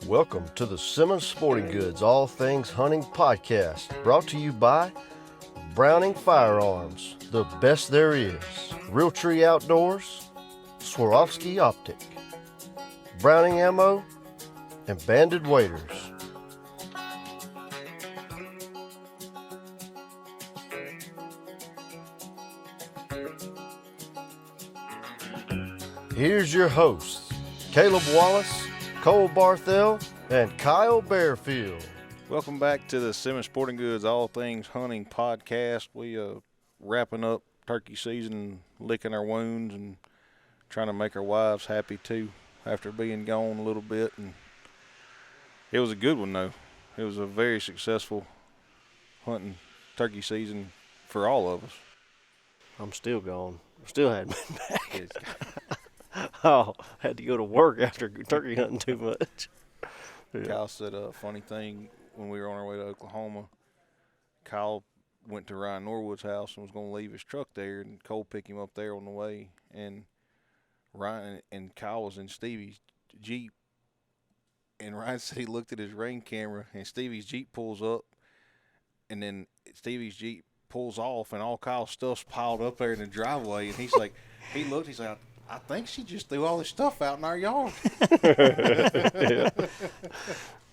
Welcome to the Simmons Sporting Goods All Things Hunting Podcast, brought to you by Browning Firearms, the best there is, Realtree Outdoors, Swarovski Optic, Browning Ammo, and Banded Waders. Here's your hosts, Caleb Wallace, Cole Barthel, and Kyle Bearfield. Welcome back to the Simmons Sporting Goods All Things Hunting Podcast. We wrapping up turkey season, licking our wounds, and trying to make our wives happy too after being gone a little bit. And it was a good one though. It was a very successful hunting turkey season for all of us. I'm still gone. Still hadn't been back. Oh, had to go to work after turkey hunting too much. Yeah. Kyle said a funny thing when we were on our way to Oklahoma. Kyle went to Ryan Norwood's house and was going to leave his truck there, and Cole picked him up there on the way. And Ryan and Kyle was in Stevie's Jeep, and Ryan said he looked at his ring camera, and Stevie's Jeep pulls up, and then Stevie's Jeep pulls off, and all Kyle's stuff's piled up there in the driveway, and he's like, he's like, I think she just threw all this stuff out in our yard.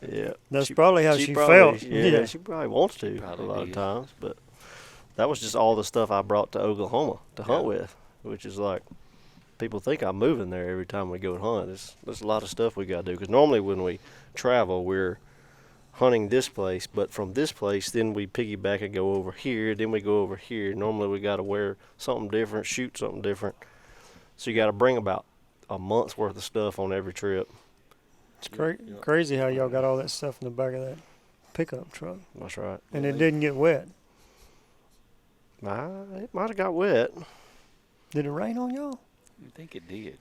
Yeah. That's probably how she felt. Yeah, she probably wants to a lot of times. But that was just all the stuff I brought to Oklahoma to hunt with, which is like, people think I'm moving there every time we go and hunt. There's a lot of stuff we got to do. Because normally when we travel, we're hunting this place. But from this place, then we piggyback and go over here. Then we go over here. Normally we got to wear something different, shoot something different. So you got to bring about a month's worth of stuff on every trip. It's crazy how y'all got all that stuff in the back of that pickup truck. That's right. And it didn't get wet. It might have got wet. Did it rain on y'all? I think it did.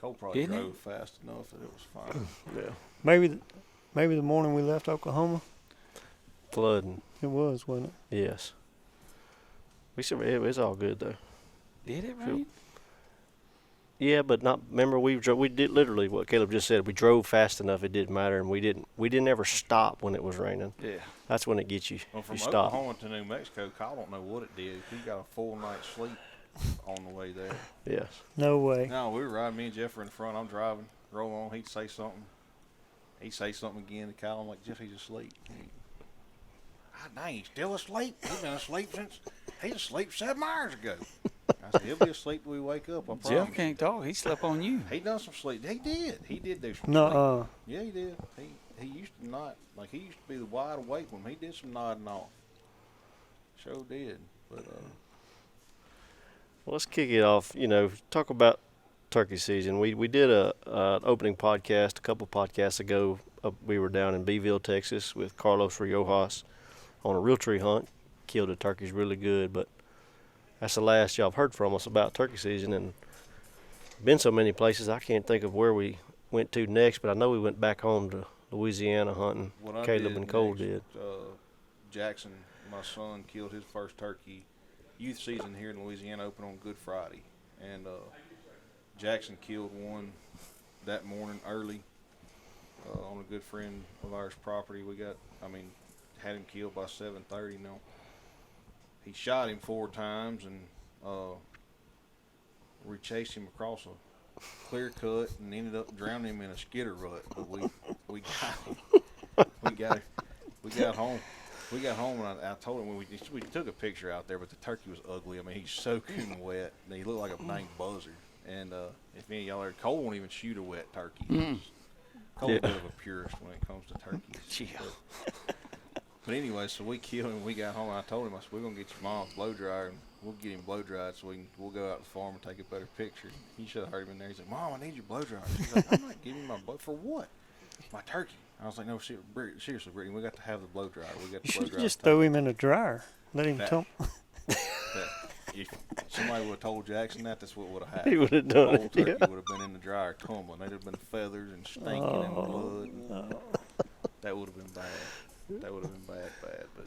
Cole probably Didn't drove fast enough that it was fine. Yeah. Maybe the morning we left Oklahoma. Flooding. It was, wasn't it? Yes. It's all good though. Did it rain? Yeah, but not. Remember, we did literally what Caleb just said. We drove fast enough; it didn't matter, and we didn't ever stop when it was raining. Yeah, that's when it gets you. Well, from you stop. Oklahoma to New Mexico, Kyle don't know what it did. He got a full night's sleep on the way there. Yes. No way. No, we were riding. Me and Jeff were in front. I'm driving. Roll on. He'd say something. He'd say something again to Kyle. I'm like, Jeff, he's asleep. Dang, he's still asleep. He's been asleep since. He's asleep 7 hours ago. I said, he'll be asleep when we wake up, I promise. Jeff can't talk. He slept on you. He done some sleep. He did. He did do some Nuh-uh. sleep. Yeah, he did. He used to not. Like, he used to be the wide awake one. He did some nodding off. Sure did. But, Well, let's kick it off. Talk about turkey season. We did an opening podcast a couple podcasts ago. We were down in Beeville, Texas with Carlos Riojas on a Realtree hunt. Killed the turkeys really good, but that's the last y'all have heard from us about turkey season, and been so many places I can't think of where we went to next, but I know we went back home to Louisiana hunting. Caleb and Cole did. Jackson, my son, killed his first turkey. Youth season here in Louisiana opened on Good Friday, and Jackson killed one that morning early on a good friend of ours' property. Had him killed by 7:30 now. He shot him 4 times, and we chased him across a clear cut and ended up drowning him in a skitter rut. But we got home. We got home, and I told him we took a picture out there, but the turkey was ugly. I mean, he's soaking wet, and he looked like a dang buzzard. And if any of y'all are, Cole won't even shoot a wet turkey. Cole's a bit of a purist when it comes to turkeys. But anyway, so we killed him. We got home. And I told him, I said, we're gonna get your mom's blow dryer, and we'll get him blow dried so we'll go out to the farm and take a better picture. He should have heard him in there. He's like, Mom, I need your blow dryer. She's like, I'm not giving you my blow for what? My turkey. I was like, no, seriously, Brittany, we got to have the blow dryer. We got the You blow should dryer. just throw him in the dryer. Let him tumble. If somebody would have told Jackson that's what would have happened. He would have done the whole it. turkey Yeah. would have been in the dryer tumbling. There'd have been feathers and stinking and blood. That would have been bad. That would have been bad. But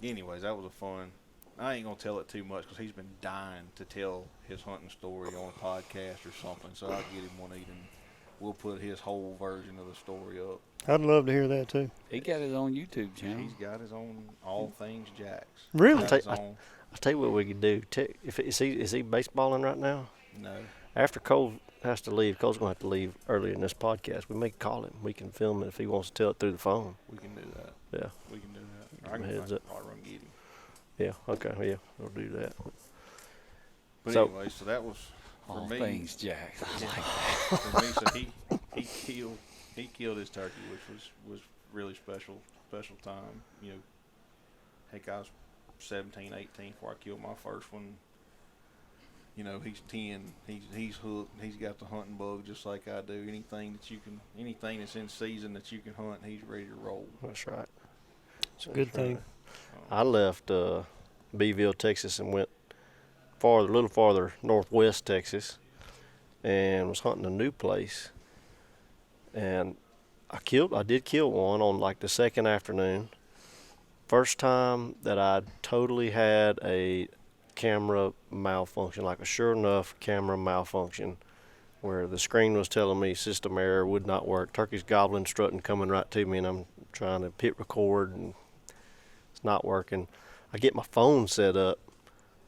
anyways, that was a fun. I ain't gonna tell it too much because he's been dying to tell his hunting story on a podcast or something. So I'll get him one eating we'll put his whole version of the story up. I'd love to hear that too. He got his own YouTube channel. He's got his own all things Jax. Really? Got his own- I'll tell you what we could do. Is he baseballing right now? No. After Cole has to leave, Cole's going to have to leave early in this podcast. We may call him. We can film it if he wants to tell it through the phone. We can do that. Yeah. We can do that. Give him a heads up. I'll run get him. Yeah. Okay. Yeah. We'll do that. But So- anyway, so that was for All me. Things Jax. For me, so he killed his turkey, which was really special time. You know, heck, I was 17, 18 before I killed my first one. You know, he's 10. He's hooked. He's got the hunting bug just like I do. Anything that's in season that you can hunt, he's ready to roll. That's right. It's a good thing. I left Beeville, Texas, and went a little farther northwest Texas, and was hunting a new place. And I did kill one on like the second afternoon. First time that I totally had a camera malfunction, like a sure enough camera malfunction, where the screen was telling me system error, would not work. Turkey's gobbling, strutting, coming right to me, and I'm trying to hit record, and it's not working. I get my phone set up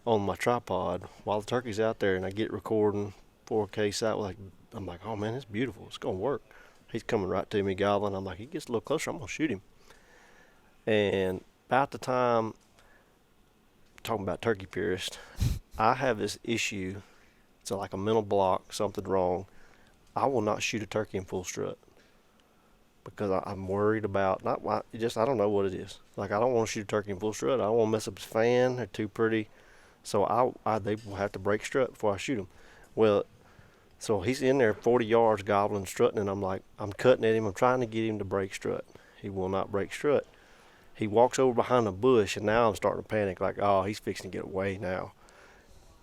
on my tripod while the turkey's out there, and I get recording 4K satellite. I'm like, oh man, it's beautiful. It's gonna work. He's coming right to me, gobbling. I'm like, he gets a little closer, I'm gonna shoot him. And about the time, talking about turkey purist, I have this issue. It's like a mental block, something wrong. I will not shoot a turkey in full strut because I'm worried about I don't know what it is. Like, I don't want to shoot a turkey in full strut. I don't want to mess up his fan. They're too pretty. So they will have to break strut before I shoot him. Well, so he's in there 40 yards gobbling, strutting, and I'm cutting at him. I'm trying to get him to break strut. He will not break strut. He walks over behind a bush, and now I'm starting to panic, like, oh, he's fixing to get away now.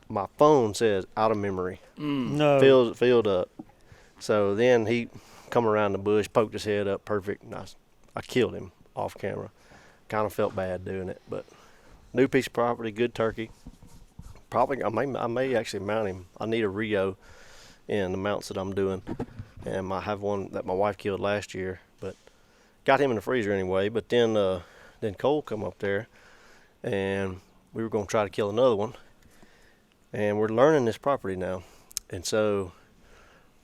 My phone says out of memory. No. Filled up. So then he come around the bush, poked his head up, perfect, and I killed him off camera. Kind of felt bad doing it, but new piece of property, good turkey. Probably I may actually mount him. I need a Rio in the mounts that I'm doing, and I have one that my wife killed last year, but got him in the freezer anyway. But then Cole come up there, and we were going to try to kill another one, and we're learning this property now. And so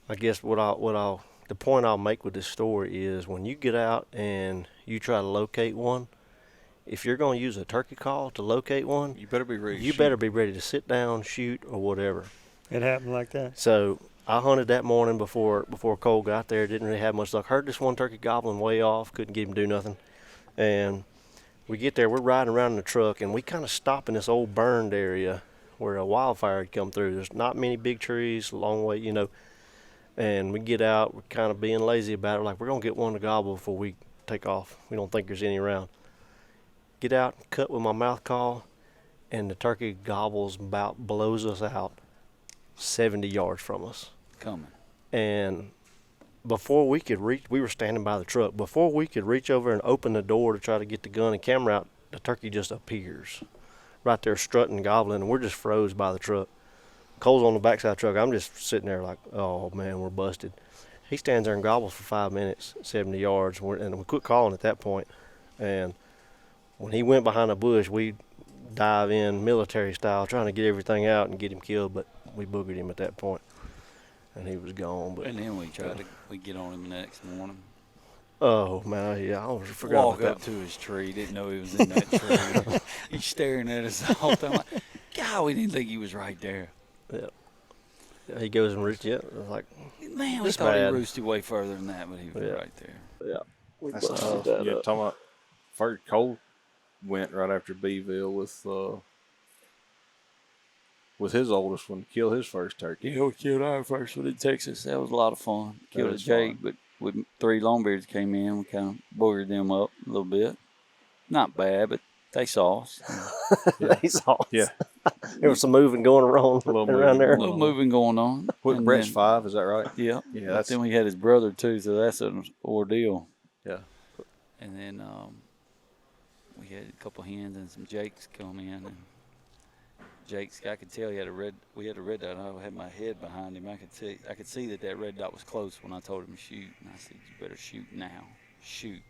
I guess the point I'll make with this story is, when you get out and you try to locate one, if you're going to use a turkey call to locate one, You better be ready. to you shoot. better be ready to sit down, shoot, or whatever. It happened like that. So I hunted that morning before Cole got there. Didn't really have much luck. Heard this one turkey gobbling way off. Couldn't get him to do nothing. And we get there. We're riding around in the truck, and we kind of stop in this old burned area where a wildfire had come through. There's not many big trees, a long way, And we get out. We're kind of being lazy about it. Like, we're going to get one to gobble before we take off. We don't think there's any around. Get out, cut with my mouth call, and the turkey gobbles blows us out 70 yards from us. Coming. And before we could reach, we were standing by the truck. Before we could reach over and open the door to try to get the gun and camera out, the turkey just appears right there, strutting, gobbling, and we're just froze by the truck. Cole's on the backside of the truck. I'm just sitting there like, oh man, we're busted. He stands there and gobbles for 5 minutes, 70 yards, and we quit calling at that point. And when he went behind a bush, we dive in military style, trying to get everything out and get him killed, but we boogered him at that point, and he was gone. But And then we get on him the next morning. oh man, I almost forgot Walk about up that. to his tree, didn't know he was in that tree. He's staring at us the whole time. Like, God, we didn't think he was right there. Yeah, he goes and reaches. Yeah, it was like, Man, we It's thought bad. he roosted way further than that, but he was Yeah. right there. yeah, we That's busted that yeah, up. talking about first Cole went right after Beeville with his oldest one to kill his first turkey. Yeah, we killed our first one in Texas. That was a lot of fun. Killed a is jake, fun. but with 3 longbeards came in, we kind of boogered them up a little bit. Not bad, but they saw us. He saw us. Yeah. There was some moving going around little around moving there. A little moving going on. What, And Brett's then- 5, is that right? Yeah. Yeah, But that's then we had his brother too, so that's an ordeal. yeah. And then we had a couple hens and some jakes come in, and Jake's, I could tell he had we had a red dot. I had my head behind him. I could see that red dot was close when I told him to shoot. And I said, you better shoot now. Shoot.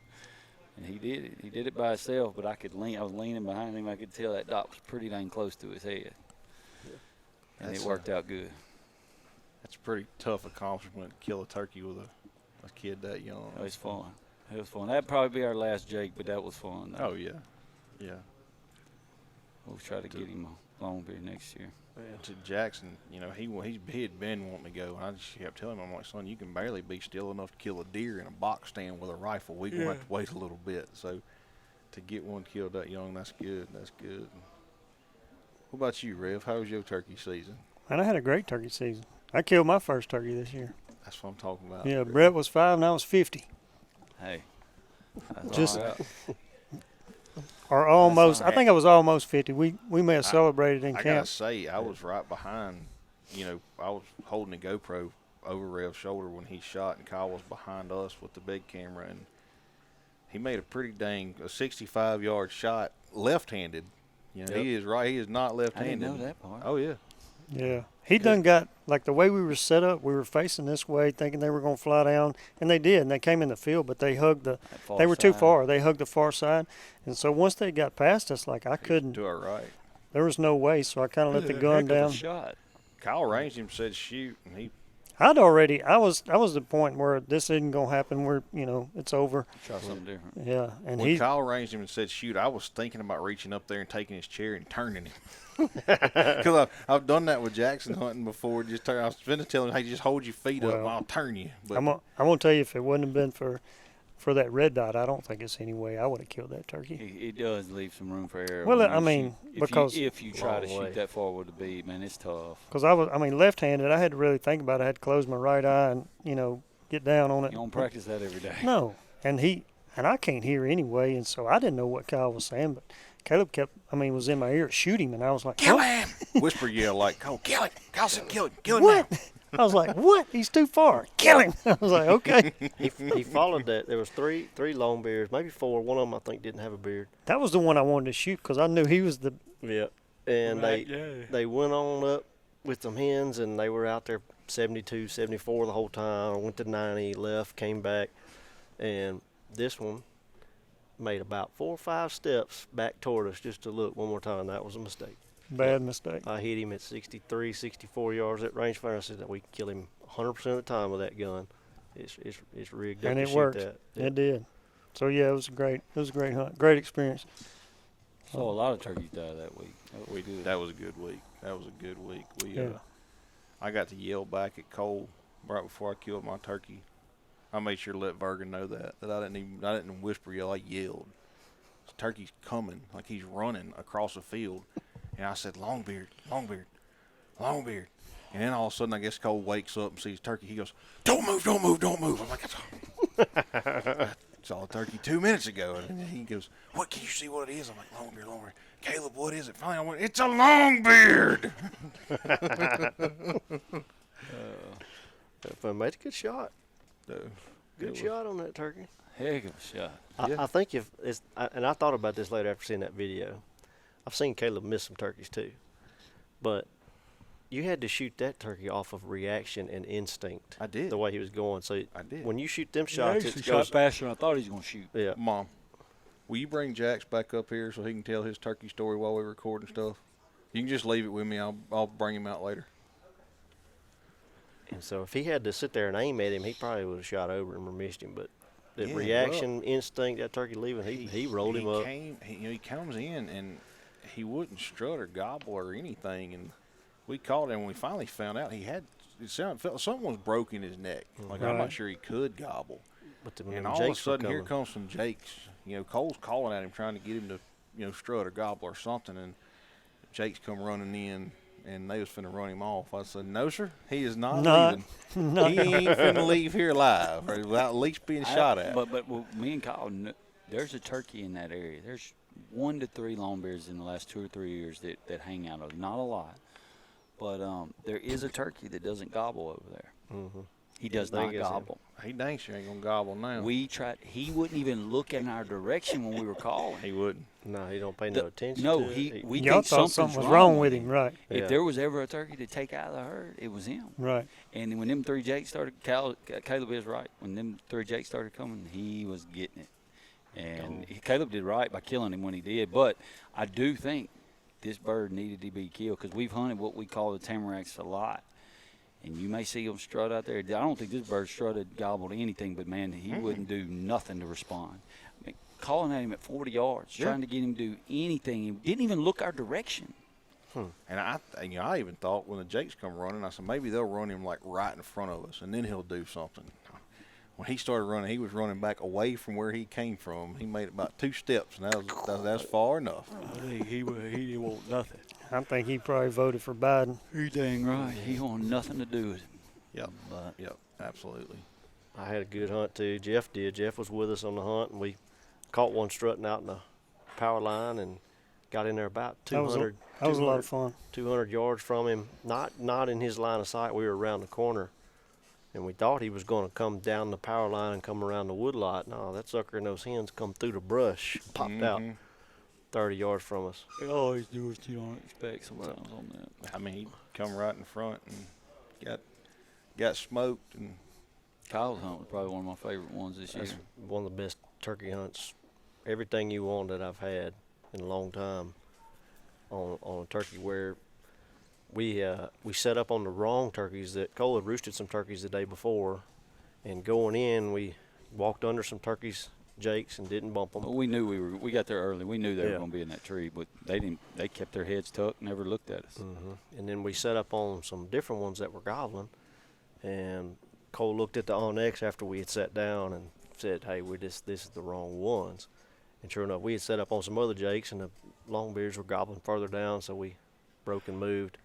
And he did it. He did it by himself, but I was leaning behind him. I could tell that dot was pretty dang close to his head. Yeah. And it worked out good. That's a pretty tough accomplishment to kill a turkey with a kid that young. It was fun. It was fun. That'd probably be our last Jake, but that was fun. Oh, yeah. Yeah. We'll try to get him a long beard next year. To Jackson, he had been wanting to go, and I just kept telling him, I'm like, son, you can barely be still enough to kill a deer in a box stand with a rifle. We're going to have to wait a little bit. So to get one killed that young, that's good. That's good. What about you, Rev? How was your turkey season? Man, I had a great turkey season. I killed my first turkey this year. That's what I'm talking about. Yeah, Brett was 5 and I was 50. Hey. Just or almost. I think I was almost 50. We may have celebrated in camp. I gotta say, I was right behind. I was holding the GoPro over Rev's shoulder when he shot, and Kyle was behind us with the big camera, and he made a pretty dang 65-yard shot left-handed. He is right. He is not left-handed. I didn't know that part. Oh yeah. Yeah. He done got, like the way we were set up, we were facing this way thinking they were going to fly down, and they did, and they came in the field, but they hugged they were too far. They hugged the far side, and so once they got past us, like I couldn't. To our right. There was no way, so I kind of let the gun down. Shot. Kyle ranged him, said shoot, and he. I was at the point where this isn't going to happen, where, it's over. Try something different. Yeah, and when Kyle ranged him and said shoot, I was thinking about reaching up there and taking his chair and turning him. Because I've done that with Jackson hunting before. I was going to tell him, hey, just hold your feet up and I'll turn you. But I'm going to tell you, if it wouldn't have been for that red dot, I don't think it's any way I would have killed that turkey. It does leave some room for error. Well, I mean, because if you try to shoot that far with the bead, man, it's tough. Because left-handed, I had to really think about it. I had to close my right eye and, get down on it. You don't practice that every day. No, and I can't hear anyway, and so I didn't know what Kyle was saying, but Caleb was in my ear, shoot him, and I was like, kill him! Whisper yell like, Cole, kill him! Kyle said, kill him! Kill him what? now! I was like, what? He's too far. Kill him! I was like, okay. He followed that. There was three long beards, maybe 4. One of them I think didn't have a beard. That was the one I wanted to shoot because I knew he was the. Yeah, and they went on up with some hens, and they were out there 72, 74 the whole time. I went to 90, left, came back, and this one made about 4 or 5 steps back toward us just to look one more time. That was a mistake. Bad mistake. I hit him at 63, 64 yards at rangefinder. I said that we can kill him 100% of the time with that gun. It's rigged up and to it shoot worked. that. It did. So yeah, it was a great hunt, great experience. So a lot of turkeys died that week. We did. That was a good week. I got to yell back at Cole right before I killed my turkey. I made sure to let Bergen know that I didn't whisper yell. I yelled. The turkey's coming, like he's running across the field. And I said, Longbeard, Longbeard, Longbeard. And then all of a sudden, I guess Cole wakes up and sees turkey. He goes, don't move, don't move, don't move. I'm like, I saw a turkey 2 minutes ago. And he goes, what, can you see what it is? I'm like, Longbeard, Longbeard. Caleb, what is it? Finally, I went, it's a Longbeard. Made a good shot. Good shot on that turkey. Heck of a shot. I think and I thought about this later after seeing that video. I've seen Caleb miss some turkeys too, but you had to shoot that turkey off of reaction and instinct. I did. The way he was going. So I did. When you shoot them shots, it goes faster than I thought he was going to shoot. Yeah. Mom, will you bring Jax back up here so he can tell his turkey story while we record and stuff? You can just leave it with me. I'll bring him out later. And so if he had to sit there and aim at him, he probably would have shot over him or missed him. But the reaction, instinct, that turkey leaving, he rolled him up. He comes in and he wouldn't strut or gobble or anything, and we called him. When we finally found out, felt something was broke in his neck. Like I'm not sure he could gobble. But and all of a sudden, here comes some Jakes. Cole's calling at him, trying to get him to strut or gobble or something, and Jakes come running in, and they was finna run him off. I said, no, sir, he is not leaving. He ain't finna leave here alive or without at least being shot at. But me and Kyle, there's a turkey in that area. There's 1 to 3 longbeards in the last 2 or 3 years that hang out of. Not a lot, but there is a turkey that doesn't gobble over there. Mm-hmm. He does think not it's gobble. He dang sure ain't gonna gobble now. We tried. He wouldn't even look in our direction when we were calling. He wouldn't. No, he don't pay no attention. No, to it. we Y'all think thought something's something was wrong with him, him. right? Yeah. If there was ever a turkey to take out of the herd, it was him. Right. And when them 3 jakes started, Caleb is right. When them 3 jakes started coming, he was getting it. And Caleb did right by killing him when he did. But I do think this bird needed to be killed because we've hunted what we call the tamaracks a lot. And you may see them strut out there. I don't think this bird strutted, gobbled anything, but, man, he wouldn't do nothing to respond. I mean, calling at him at 40 yards, trying to get him to do anything. He didn't even look our direction. And I even thought when the jakes come running, I said maybe they'll run him like right in front of us, and then he'll do something. When he started running, he was running back away from where he came from. He made about 2 steps, and that's far enough. I think he didn't want nothing. I think he probably voted for Biden. You're dang right. He wanted nothing to do with him. Yep, absolutely. I had a good hunt too. Jeff did. Jeff was with us on the hunt, and we caught one strutting out in the power line and got in there about 200. That was a lot of fun. 200 yards from him, not in his line of sight. We were around the corner, and we thought he was going to come down the power line and come around the woodlot. No, that sucker and those hens come through the brush, popped out 30 yards from us. They always do what you don't expect sometimes on that. I mean, he come right in front and got smoked. And Kyle's hunt was probably one of my favorite ones this year. That's one of the best turkey hunts, everything you want that I've had in a long time on a turkey, where we set up on the wrong turkeys. That Cole had roosted some turkeys the day before, and going in we walked under some turkeys, jakes, and didn't bump them. Well, we knew we got there early. We knew they were going to be in that tree, but they didn't. They kept their heads tucked, never looked at us. And then we set up on some different ones that were gobbling, and Cole looked at the Onyx after we had sat down and said, "Hey, this is the wrong ones." And sure enough, we had set up on some other jakes, and the longbeards were gobbling further down, so we broke and moved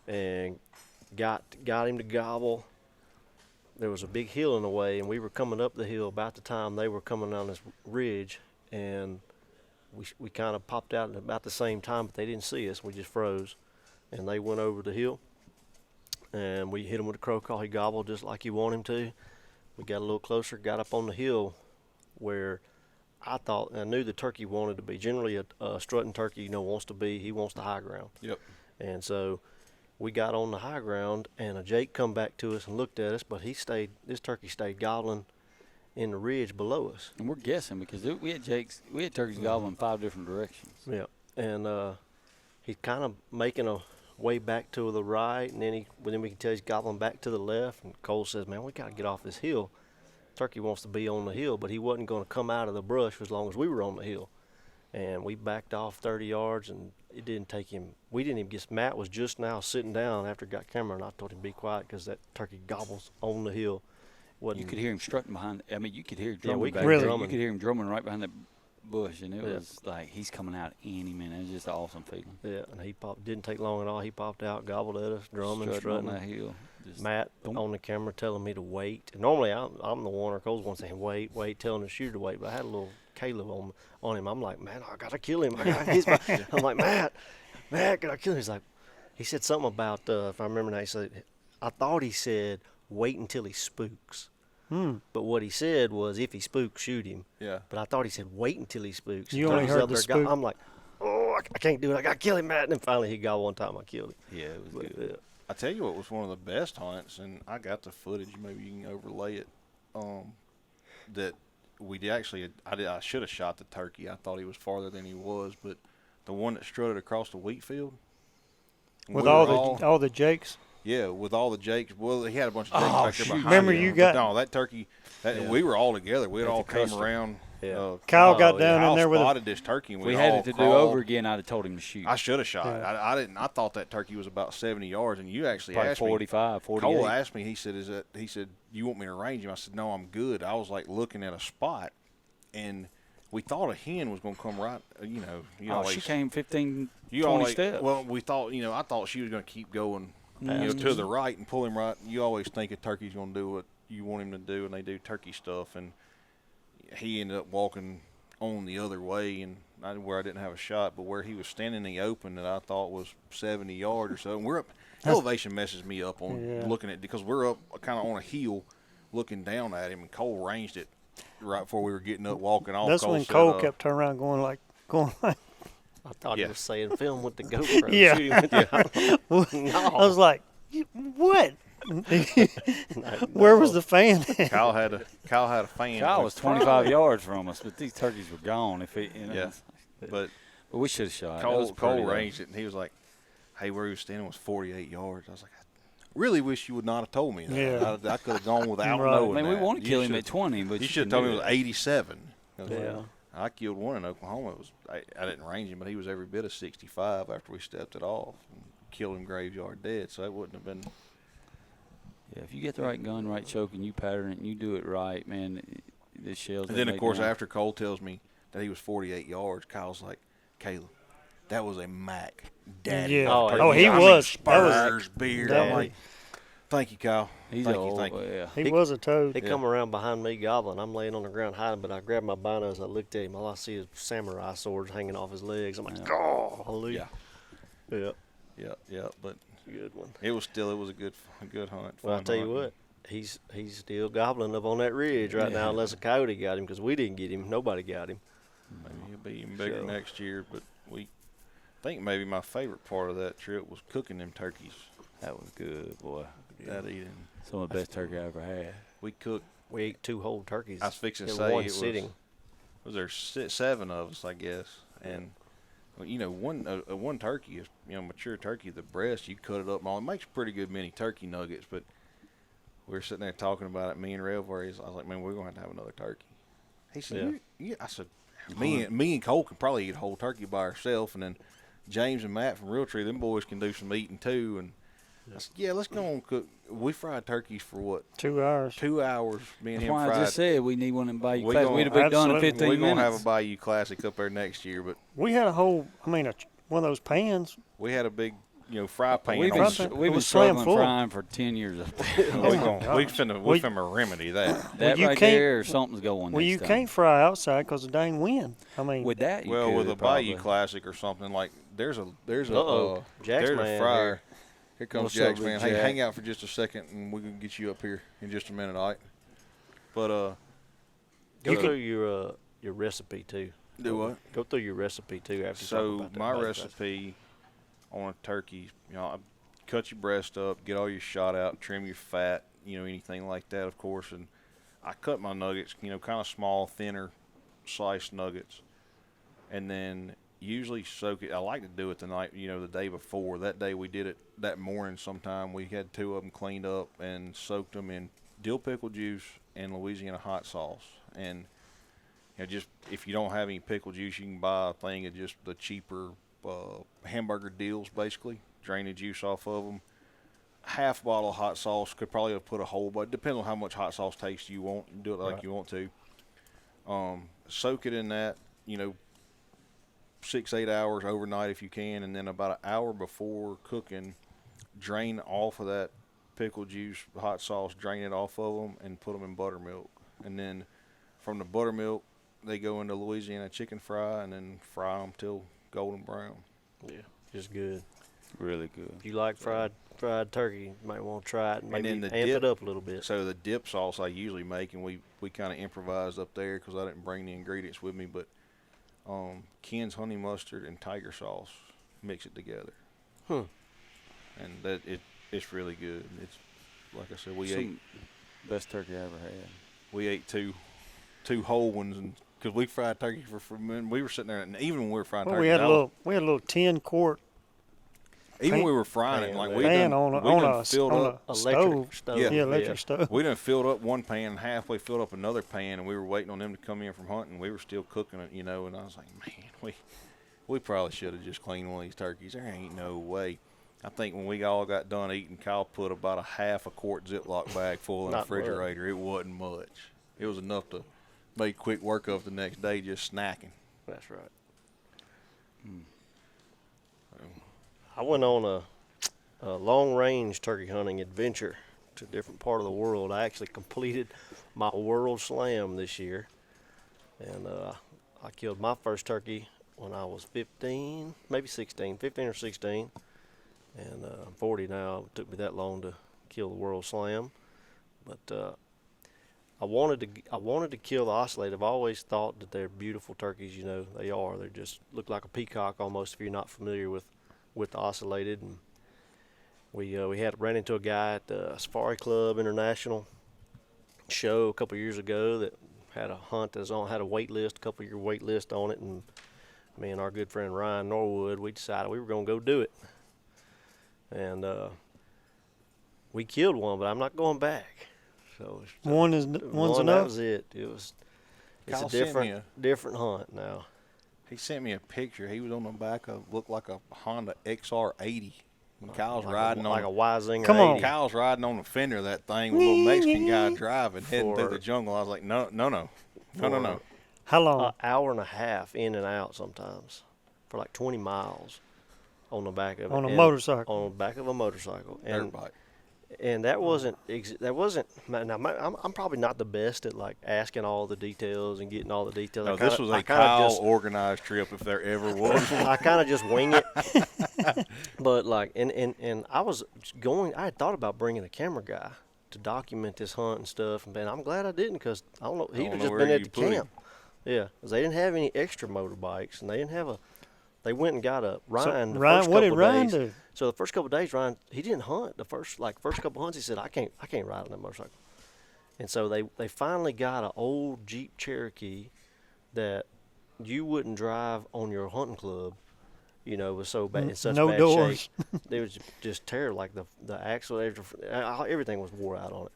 and got him to gobble. There was a big hill in the way, and we were coming up the hill about the time they were coming on this ridge, and we kind of popped out at about the same time, but they didn't see us. We just froze, and they went over the hill, and we hit him with a crow call. He gobbled just like you want him to. We got a little closer, got up on the hill where I knew the turkey wanted to be. Generally, a strutting turkey, wants to be. He wants the high ground. Yep. And so we got on the high ground, and a jake come back to us and looked at us, but this turkey stayed gobbling in the ridge below us. And we're guessing because we had turkeys gobbling 5 different directions. Yeah. And he's kind of making a way back to the right, and then we can tell he's gobbling back to the left. And Cole says, "Man, we got to get off this hill. Turkey wants to be on the hill," but he wasn't going to come out of the brush as long as we were on the hill. And we backed off 30 yards, and it didn't take him. We didn't even get. Matt was just now sitting down after he got camera, and I told him to be quiet because that turkey gobbles on the hill. You could hear him strutting behind. I mean, you could hear him Yeah, drumming we back could there. hear You could hear him drumming right behind the bush, and it was like he's coming out any minute. It was just an awesome feeling. Yeah, and he didn't take long at all. He popped out, gobbled at us, drumming, strutting. on that hill. Matt on the camera telling me to wait. And normally I'm the one, or Cole's one saying wait, telling the shooter to wait. But I had a little Caleb on him. I'm like, "Man, I gotta kill him." I'm like, Matt, gotta kill him. He said something about if I remember now. He said, I thought he said wait until he spooks. But what he said was, if he spooks, shoot him. Yeah. But I thought he said wait until he spooks. You only heard the spook. I'm like, oh, I can't do it. I gotta kill him, Matt. And then finally he got one time. I killed him. Yeah, it was But, good. I tell you what was one of the best hunts, and I got the footage. Maybe you can overlay it. That we did actually. I should have shot the turkey. I thought he was farther than he was, but the one that strutted across the wheat field with all the jakes. Yeah, with all the jakes. Well, he had a bunch of jakes back there behind Remember him. you But got no, that turkey. We were all together. We had all come around. Yeah. Kyle got down Kyle in there with spotted this turkey. And If we all had it to do crawled. over again, I'd have told him to shoot. I should have shot. Yeah. I didn't. I thought that turkey was about 70 yards, and you actually Probably asked 45, 48. me. Cole asked me. He said, "You want me to range him?" I said, "No, I'm good." I was like looking at a spot, and we thought a hen was going to come right. She came 15, 20 always, steps. Well, we thought. I thought she was going to keep going. To the right and pull him right. You always think a turkey's going to do what you want him to do, and they do turkey stuff. And he ended up walking on the other way, and not where I didn't have a shot, but where he was standing in the open that I thought was 70 yards or so. And we're up. Elevation messes me up on looking at, because we're up kind of on a hill looking down at him, and Cole ranged it right before we were getting up walking off. That's when Cole kept turning around going like. I thought he was saying film with the GoPro. Yeah. Shoot him with the no. I was like, what? Where was the fan? Kyle had a fan. Kyle was 25 yards from us, but these turkeys were gone. But we should have shot. Cole ranged it, and he was like, "Hey, where he was standing was 48 yards." I was like, "I really wish you would not have told me that. Yeah. I could have gone without Right. knowing I mean, we that. want to kill him at 20, but you should have told me it was 87." Yeah. I killed one in Oklahoma. I didn't range him, but he was every bit of 65 after we stepped it off and killed him graveyard dead. So that wouldn't have been. Yeah, if you get the right gun, right choke, and you pattern it and you do it right, man, the shells. And then, of course, after Cole tells me that he was 48 yards, Kyle's like, "Caleb, that was a Mac daddy." Yeah. Oh, he I mean, was. Spurs, beard. that I'm was- like, "Thank you, Kyle. He's Thank old, you, thank you." yeah. He was a toad. He come around behind me gobbling. I'm laying on the ground hiding, but I grabbed my binos. I looked at him. All I see is samurai swords hanging off his legs. I'm like, oh, hallelujah. Yeah. Yeah. But Good one. it was a good hunt. Well, I'll fun tell you hunt. what. He's still gobbling up on that ridge right now, unless a coyote got him, because we didn't get him. Nobody got him. Maybe he'll be even bigger next year. But I think maybe my favorite part of that trip was cooking them turkeys. That was good, boy. That eating. Some of the best turkey I ever had. We cooked. We ate 2 whole turkeys. I was fixing to in say one it sitting. was there 7 of us, I guess, and one turkey is mature turkey. The breast, you cut it up and all. It makes pretty good mini turkey nuggets. But we were sitting there talking about it. Me and Rev, I was like, "Man, we're going to have another turkey." He said, "Yeah." I said, "Me and Cole can probably eat a whole turkey by ourselves, and then James and Matt from Realtree, them boys can do some eating too." And I said, "Yeah, let's go and cook." We fried turkeys for what? 2 hours. 2 hours. Me and That's him why fried. I just said we need one in Bayou We Classic. gonna- We'd have been done in Absolutely. 15 We're minutes. gonna have a Bayou Classic up there next year, but We had a whole, one of those pans. we had a big, fry pan. We've on been, the- Fry pan. we've It been was slam struggling full. frying for 10 years up there. Oh, we my gosh. finna remedy that. That you right can't- there, something's going Well, next you time. can't fry outside because of dang wind. I mean, With that, you Well, could, with a probably. Bayou Classic or something, like there's a Uh-oh. Jax there's a man fryer. here. Here comes What's Jax up, man. Big Hey, Jack? hang out for just a second, and we can get you up here in just a minute, all right? But Go through your recipe too. do what? Go through your recipe too after. you talk So about that my Bayou recipe on a turkey, I cut your breast up, get all your shot out, trim your fat, anything like that, of course. And I cut my nuggets, kind of small, thinner, sliced nuggets, and then usually soak it. I like to do it the night, the day before. That day we did it that morning. Sometime we had 2 of them cleaned up and soaked them in dill pickle juice and Louisiana hot sauce. And just if you don't have any pickle juice, you can buy a thing of just the cheaper hamburger deals, basically. Drain the juice off of them. Half bottle of hot sauce. Could probably have put a whole, but depends on how much hot sauce taste you want. Do it like you want to. Soak it in that, 6-8 hours overnight if you can, and then about an hour before cooking, drain off of that pickle juice, hot sauce, drain it off of them, and put them in buttermilk. And then from the buttermilk, they go into Louisiana chicken fry, and then fry them till golden brown. Yeah, just good. Really good. If you like fried turkey, you might want to try it and maybe then the amp dip- it up a little bit. So the dip sauce I usually make, and we kind of improvised up there because I didn't bring the ingredients with me, but Ken's honey mustard and tiger sauce, mix it together. And it's really good. It's like I said, we ate Best turkey I ever had. we ate two whole ones, and because we fried turkey for men, we were sitting there, and even when we were frying well, turkey, we had a little 10-quart even pan- when we were frying it, like we pan done, on we done a filled up. Electric stove. Yeah. electric stove. We done filled up one pan and halfway filled up another pan, and we were waiting on them to come in from hunting. We were still cooking it, and I was like, man, we probably should have just cleaned one of these turkeys. There ain't no way. I think when we all got done eating, Kyle put about a half a quart Ziploc bag full in the Not much. refrigerator. It wasn't much. It was enough to make quick work of the next day just snacking. That's right. I went on a long-range turkey hunting adventure to a different part of the world. I actually completed my World Slam this year, and I killed my first turkey when I was 15, maybe 16, 15 or 16, and I'm 40 now. It took me that long to kill the World Slam, but I wanted to kill the ocelot. I've always thought that they're beautiful turkeys. You know, they are. They just look like a peacock almost if you're not familiar with the ocellated. And we ran into a guy at the Safari Club International show a couple years ago that had a hunt that had a a couple year wait list on it, and me and our good friend Ryan Norwood, we decided we were going to go do it, and we killed one, but I'm not going back. So one's enough. That was it. It's Kyle a different hunt now. He sent me a picture. He was on the back of looked like a Honda XR80. When Kyle's riding like on a Weisinger. Come on. 80. Kyle's riding on the fender of that thing with a little Mexican guy driving, heading through the jungle. I was like, no. How long? An hour and a half in and out sometimes, for like 20 miles, on the back of On a motorcycle. On the back of a motorcycle. Dirt bike. And that wasn't. Now I'm probably not the best at like asking all the details and getting all the details. No, this was a Kyle organized trip if there ever was. I kind of just wing it. But like, and I had thought about bringing a camera guy to document this hunt and stuff, and I'm glad I didn't, because I don't know, he'd have just been at the camp. Yeah, because they didn't have any extra motorbikes, and they didn't have they went and got a Ryan. So, Ryan, what did Ryan do? So the first couple of days, Ryan, he didn't hunt. The first couple hunts, he said, I can't ride on that motorcycle. And so they finally got an old Jeep Cherokee that you wouldn't drive on your hunting club. You know, it was so bad, in such no bad doors. shape. It was just terrible. Like the axle, everything was wore out on it.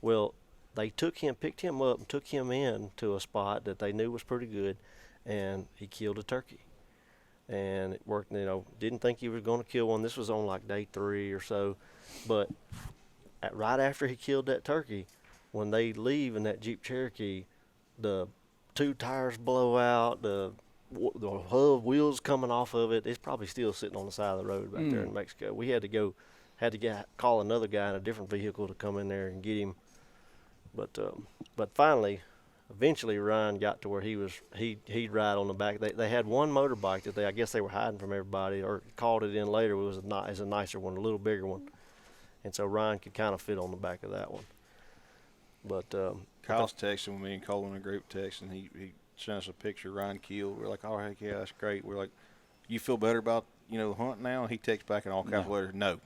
Well, they picked him up and took him in to a spot that they knew was pretty good, and he killed a turkey. And it worked. You know, didn't think he was going to kill one. This was on like day 3 or so, but right after he killed that turkey, when they leave in that Jeep Cherokee, the 2 tires blow out. The hull wheels coming off of it. It's probably still sitting on the side of the road back there in Mexico. We had to call another guy in a different vehicle to come in there and get him. But finally, eventually Ryan got to where he'd ride on the back. They had one motorbike that I guess they were hiding from everybody, or called it in later. It was a nicer one, a little bigger one, and so Ryan could kind of fit on the back of that one. But Kyle's texting with me and Cole in a group text, and he sent us a picture Ryan killed. We're like, oh, heck yeah, that's great. We're like, you feel better about the hunt now? And he texts back in all capital letters, no.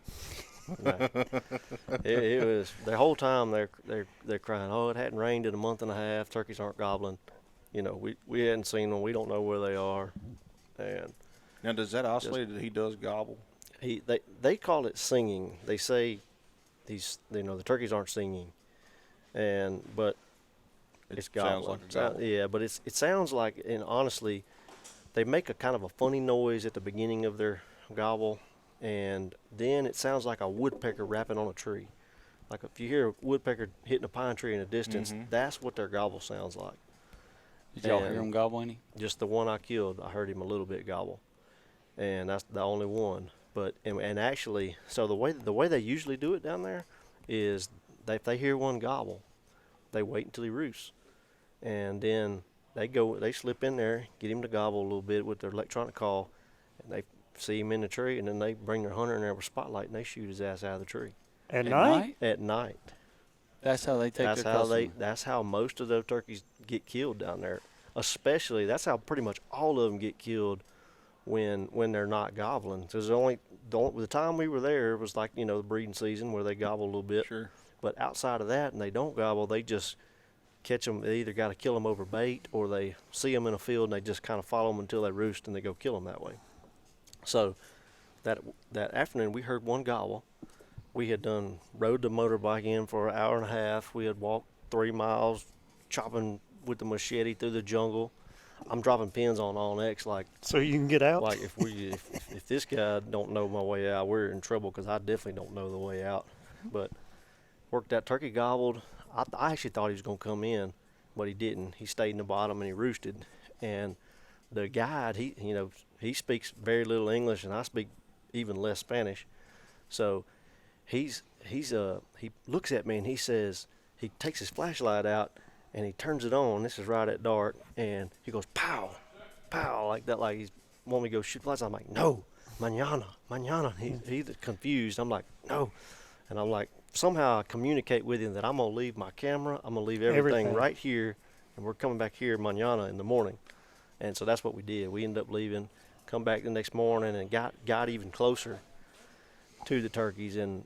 No. It was the whole time they're crying. Oh, it hadn't rained in a month and a half. Turkeys aren't gobbling. You know, we hadn't seen them. We don't know where they are. And now, does that oscillate that he does gobble? They call it singing. They say the turkeys aren't singing, but it's gobbling. Sounds like a gobble. Yeah, but it sounds like, and honestly, they make a kind of a funny noise at the beginning of their gobble. And then it sounds like a woodpecker rapping on a tree. Like if you hear a woodpecker hitting a pine tree in the distance, that's what their gobble sounds like. Did y'all hear him gobble any? Just the one I killed, I heard him a little bit gobble. And that's the only one. But and actually, so the way they usually do it down there is if they hear one gobble, they wait until he roosts. And then they slip in there, get him to gobble a little bit with their electronic call, and they see him in the tree, and then they bring their hunter in there with a spotlight, and they shoot his ass out of the tree. At night? At night. That's how they take their customer. That's how most of those turkeys get killed down there. Especially, that's how pretty much all of them get killed when they're not gobbling. Because the time we were there was like, the breeding season where they gobble a little bit. Sure. But outside of that, and they don't gobble, they just catch them. They either got to kill them over bait, or they see them in a field and they just kind of follow them until they roost, and they go kill them that way. So that afternoon we heard one gobble. We had rode the motorbike in for an hour and a half. We had walked 3 miles, chopping with the machete through the jungle. I'm dropping pins on OnX like, so you can get out. Like if this guy don't know my way out, we're in trouble, because I definitely don't know the way out. But worked that turkey gobbled. I actually thought he was gonna come in, but he didn't. He stayed in the bottom and he roosted. And the guide, he speaks very little English, and I speak even less Spanish. So he looks at me and he says, he takes his flashlight out and he turns it on. This is right at dark, and he goes pow, pow, like that, like he's want me to go shoot flies? I'm like, no, mañana. He's confused. I'm like, no. And I'm like, somehow I communicate with him that I'm going to leave my camera, I'm going to leave everything right here, and we're coming back here mañana in the morning. And so that's what we did. We ended up leaving, come back the next morning, and got even closer to the turkeys. And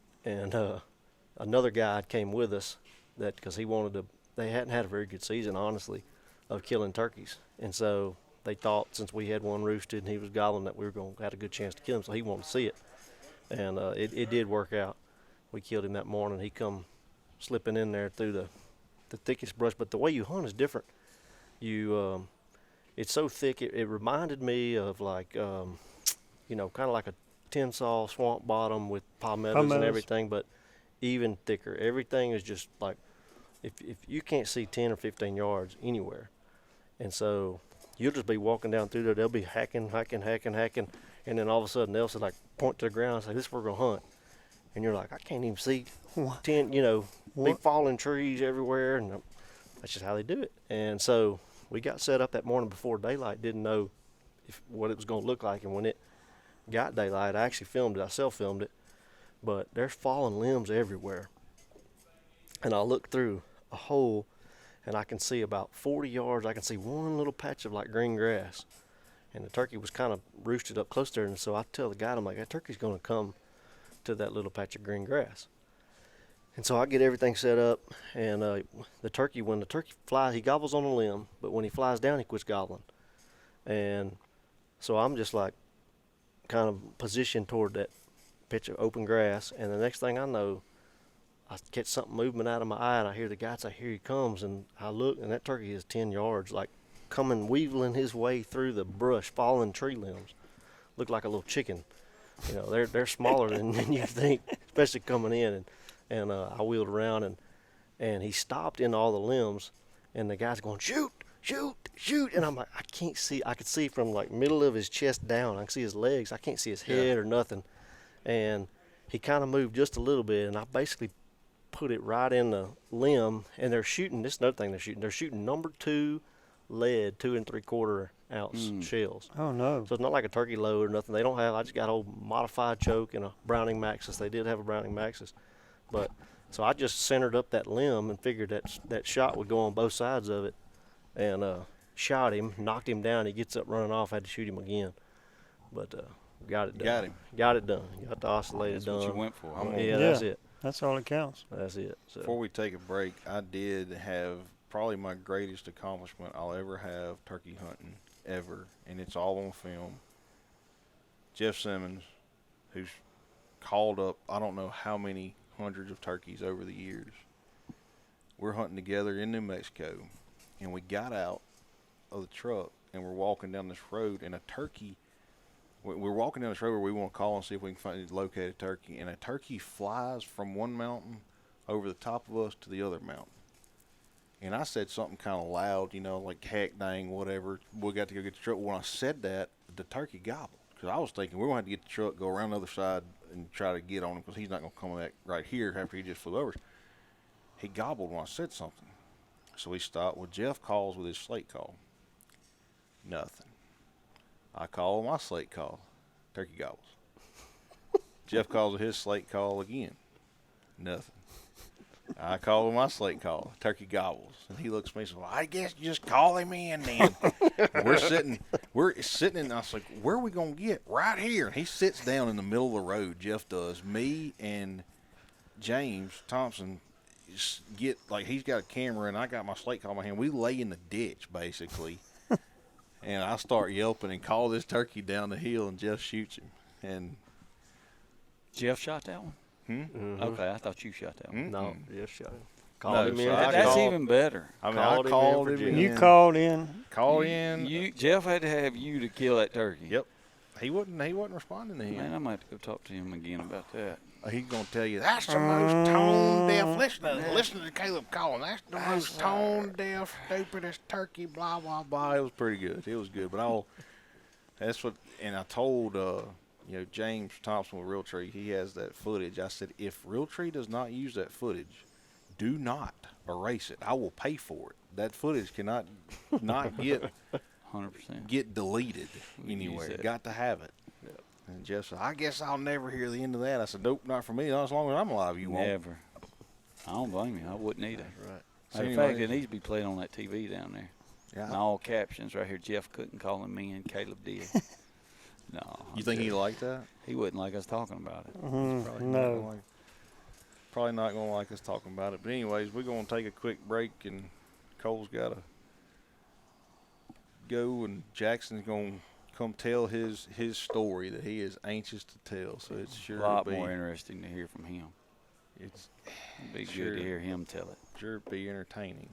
another guy came with us because he wanted to. They hadn't had a very good season, honestly, of killing turkeys. And so they thought since we had one roosted and he was gobbling that we were going to have a good chance to kill him, so he wanted to see it. And it did work out. We killed him that morning. He come slipping in there through the thickest brush. But the way you hunt is different. It's so thick. It reminded me of like, kind of like a tinsel swamp bottom with palmettos and everything, but even thicker. Everything is just like, if you can't see 10 or 15 yards anywhere. And so you'll just be walking down through there. They'll be hacking. And then all of a sudden they'll like point to the ground and say, this is where we're going to hunt. And you're like, I can't even see 10, big falling trees everywhere. And that's just how they do it. And so we got set up that morning before daylight, didn't know what it was going to look like. And when it got daylight, I actually filmed it. I self-filmed it. But there's fallen limbs everywhere. And I look through a hole, and I can see about 40 yards. I can see one little patch of like green grass. And the turkey was kind of roosted up close there. And so I tell the guide, I'm like, that turkey's going to come to that little patch of green grass. And so I get everything set up, and when the turkey flies, he gobbles on a limb, but when he flies down, he quits gobbling. And so I'm just like kind of positioned toward that patch of open grass, and the next thing I know, I catch something movement out of my eye, and I hear the guy say, here he comes, and I look, and that turkey is 10 yards, like coming, weaving his way through the brush, fallen tree limbs. Looked like a little chicken. They're smaller than you think, especially coming in. And I wheeled around, and he stopped in all the limbs, and the guy's going, shoot. And I'm like, I can't see. I could see from like middle of his chest down. I can see his legs. I can't see his head or nothing. And he kind of moved just a little bit, and I basically put it right in the limb. And they're shooting. This is another thing they're shooting. They're shooting number 2 lead 2 3/4 ounce shells. Oh no! So it's not like a turkey load or nothing. They don't have. I just got a old modified choke and a Browning Maxus. They did have a Browning Maxus, but so I just centered up that limb and figured that shot would go on both sides of it, and shot him, knocked him down. He gets up running off. I had to shoot him again, but got it done. Got it done. Got the oscillator done. That's what you went for. That's it. That's all that counts. That's it. So. Before we take a break, I did have probably my greatest accomplishment I'll ever have turkey hunting ever, and it's all on film. Jeff Simmons, who's called up I don't know how many hundreds of turkeys over the years. We're hunting together in New Mexico, and we got out of the truck and we're walking down this road, and a turkey, we're walking down this road where we want to call and see if we can locate a turkey, and a turkey flies from one mountain over the top of us to the other mountain. And I said something kind of loud, like heck dang, whatever. We got to go get the truck. When I said that, the turkey gobbled. Because I was thinking we're going to have to get the truck, go around the other side, and try to get on him, because he's not going to come back right here after he just flew over. He gobbled when I said something. So we stopped. Well, Jeff calls with his slate call. Nothing. I call with my slate call. Turkey gobbles. Jeff calls with his slate call again. Nothing. I call with my slate call. Turkey gobbles. And he looks at me and says, well, I guess you just call him in then. We're sitting, and I was like, where are we going to get? Right here. And he sits down in the middle of the road, Jeff does. Me and James Thompson get, like, he's got a camera and I got my slate call in my hand. We lay in the ditch, basically. And I start yelping and call this turkey down the hill, and Jeff shoots him. And Jeff shot that one? Mm-hmm. Okay, I thought you shot that one. No, Jeff shot him. Called him in. That's even better. I mean, I called him in. You called in. Called in. Jeff had to have you to kill that turkey. Yep. He wasn't responding to him. Man, I might have to go talk to him again about that. He's going to tell you, that's the most tone-deaf. Listen to Caleb calling. That's the most tone-deaf, stupidest turkey, blah, blah, blah. It was pretty good. It was good. But and I told, James Thompson with Realtree, he has that footage. I said, if Realtree does not use that footage, do not erase it. I will pay for it. That footage cannot not get 100%. get deleted anywhere. that. Got to have it. Yep. And Jeff said, I guess I'll never hear the end of that. I said, nope, not for me. Not as long as I'm alive, you won't. Never. I don't blame you. I wouldn't either. That's right. Matter of fact, it needs to be played on that TV down there. Yeah. And all captions right here. Jeff couldn't call him in. Caleb did. No. You think he liked that? He wouldn't like us talking about it. No. Probably not going to like us talking about it. But anyways, we're going to take a quick break, and Cole's got to go, and Jackson's going to come tell his story that he is anxious to tell. So it's sure a lot to be more interesting to hear from him. It'd be good to hear him tell it. Sure to be entertaining.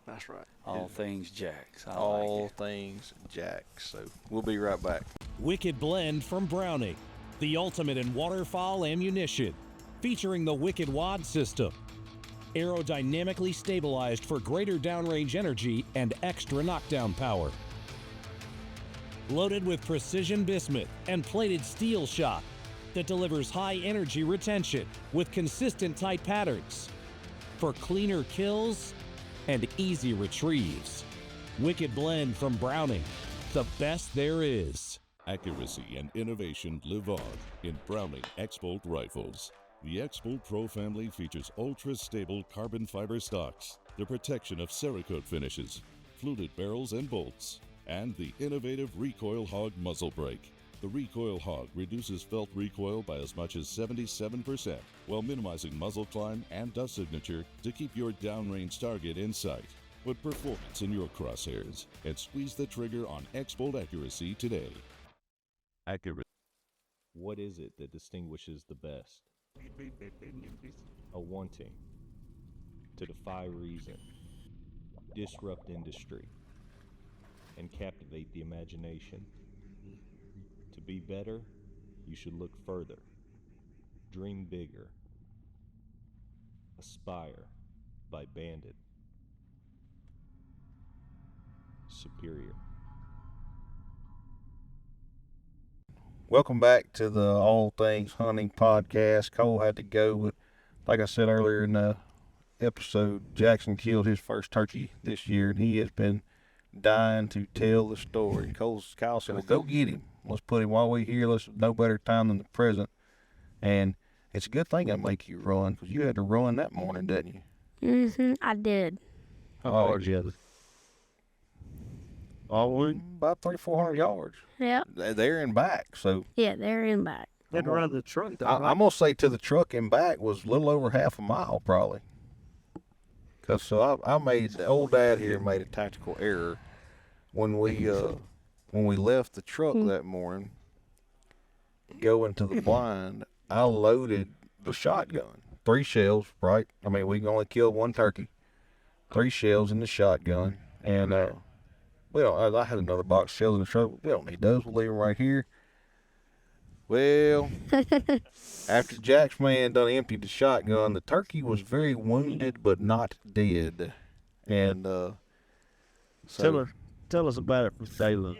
That's right. All Things Jax. All Things Jax. So we'll be right back. Wicked Blend from Browning, the ultimate in waterfowl ammunition, featuring the Wicked Wad system. Aerodynamically stabilized for greater downrange energy and extra knockdown power. Loaded with precision bismuth and plated steel shot that delivers high energy retention with consistent tight patterns for cleaner kills and easy retrieves. Wicked Blend from Browning, the best there is. Accuracy and innovation live on in Browning X-Bolt rifles. The X-Bolt Pro family features ultra-stable carbon fiber stocks, the protection of Cerakote finishes, fluted barrels and bolts, and the innovative Recoil Hog muzzle brake. The Recoil Hog reduces felt recoil by as much as 77% while minimizing muzzle climb and dust signature to keep your downrange target in sight. Put performance in your crosshairs and squeeze the trigger on X-Bolt accuracy today. Accuracy. What is it that distinguishes the best? A wanting to defy reason, disrupt industry, and captivate the imagination. To be better, you should look further, dream bigger. Aspire by Bandit. Superior. Welcome back to the All Things Hunting podcast. Cole had to go, but like I said earlier in the episode, Jackson killed his first turkey this year, and he has been dying to tell the story. Kyle said, well, go get him. Let's put him while we're here. Let's no better time than the present. And it's a good thing I make you run, because you had to run that morning, didn't you? I did. How far did you have? About 300-400 yards. Yeah. There and back. So Yeah, there and back. Had to run the truck. I'm going to say to the truck and back was a little over half a mile, probably. Because I made, the old dad here made a tactical error when we left the truck that morning, going to the blind. I loaded the shotgun, 3 shells, right? I mean, we can only kill 1 turkey. 3 shells in the shotgun, and I had another box of shells in the truck. We don't need those. We'll leave them right here. Well, after Jack's man done emptied the shotgun, the turkey was very wounded but not dead. And Tell us about it from Taylor.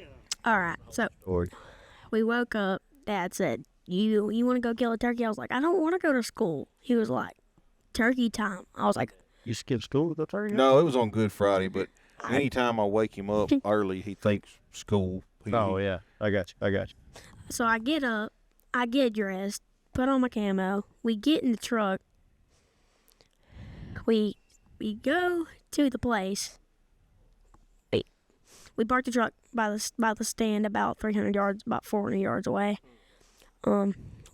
All right, so we woke up. Dad said, you want to go kill a turkey? I was like, I don't want to go to school. He was like, turkey time. I was like, You skipped school with the turkey? no, it was on Good Friday, but anytime I wake him up early, he thinks school. Oh, yeah. I got you. so I get up, I get dressed, put on my camo. We get in the truck. We go to the place. We parked the truck by the stand about 300 yards, about 400 yards away.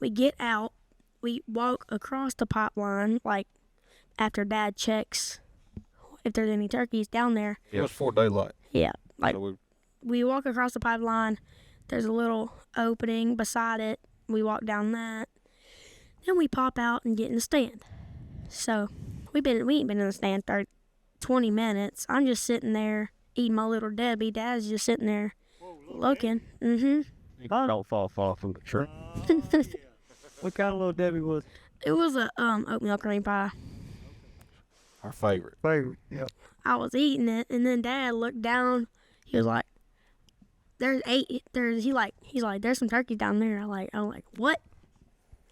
We get out. We walk across the pipeline, like after Dad checks if there's any turkeys down there. It was 4 daylight. Yeah, like So we walk across the pipeline. There's a little opening beside it. We walk down that. Then we pop out and get in the stand. So we ain't been in the stand 20 minutes. I'm just sitting there eating my little Debbie. Dad's just sitting there looking. I don't fall far from the tree. What kind of little Debbie was It was a oatmeal cream pie. our favorite. favorite? Yeah. I was eating it, and then Dad looked down. He was like, he's like, there's some turkeys down there. I'm like, what?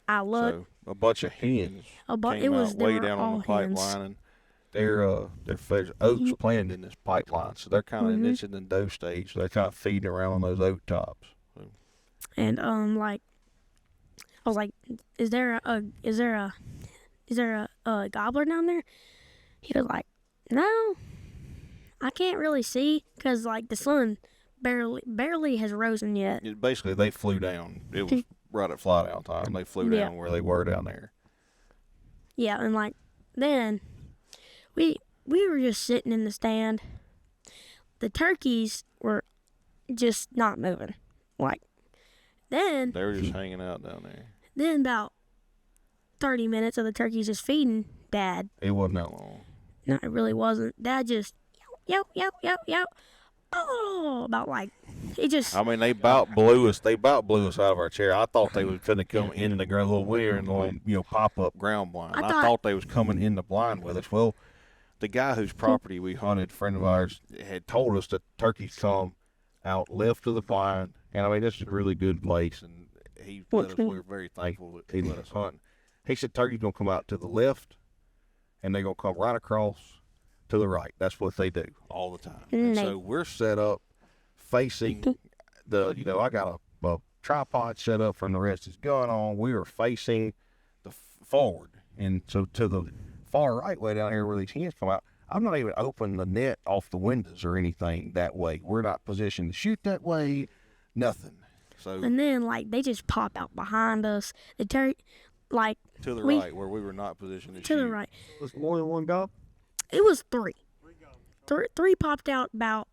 I looked. So a bunch of hens It came was out they way were down all on the hens. pipeline, and there's oaks planted in this pipeline, so they're kind of in this in the dough stage. So they're kind of feeding around on those oak tops. So. And like, I was like, is there a gobbler down there? He was like, no, I can't really see because like the sun barely has risen yet. Basically, they flew down. It was right at fly down time. They flew down where they were down there. Yeah, and like then we were just sitting in the stand. The turkeys were just not moving. Like then they were just hanging out down there. Then about 30 minutes of the turkeys just feeding Dad. It wasn't that long. No, it really wasn't. Dad just yo. Oh, about like he just. I mean, they about blew us. They about blew us out of our chair. I thought they was finna come in the ground, little weir and pop up ground blind. I thought they was coming in the blind with us. Well, the guy whose property we hunted, a friend of ours, had told us that turkeys come out left of the blind, and I mean this is a really good place, and he let us. We were very thankful that he let us hunt. He said turkeys gonna come out to the left, and they're gonna come right across to the right. That's what they do all the time. And so we're set up facing the, I got a tripod set up from the rest is going on. We are facing the forward. And so to the far right way down here where these hens come out, I'm not even opening the net off the windows or anything that way. We're not positioned to shoot that way, nothing. So. And then, like, they just pop out behind us. The turkey, like. To the right where we were not positioned to shoot. To the right. Was more than one gob? It was three. Three popped out about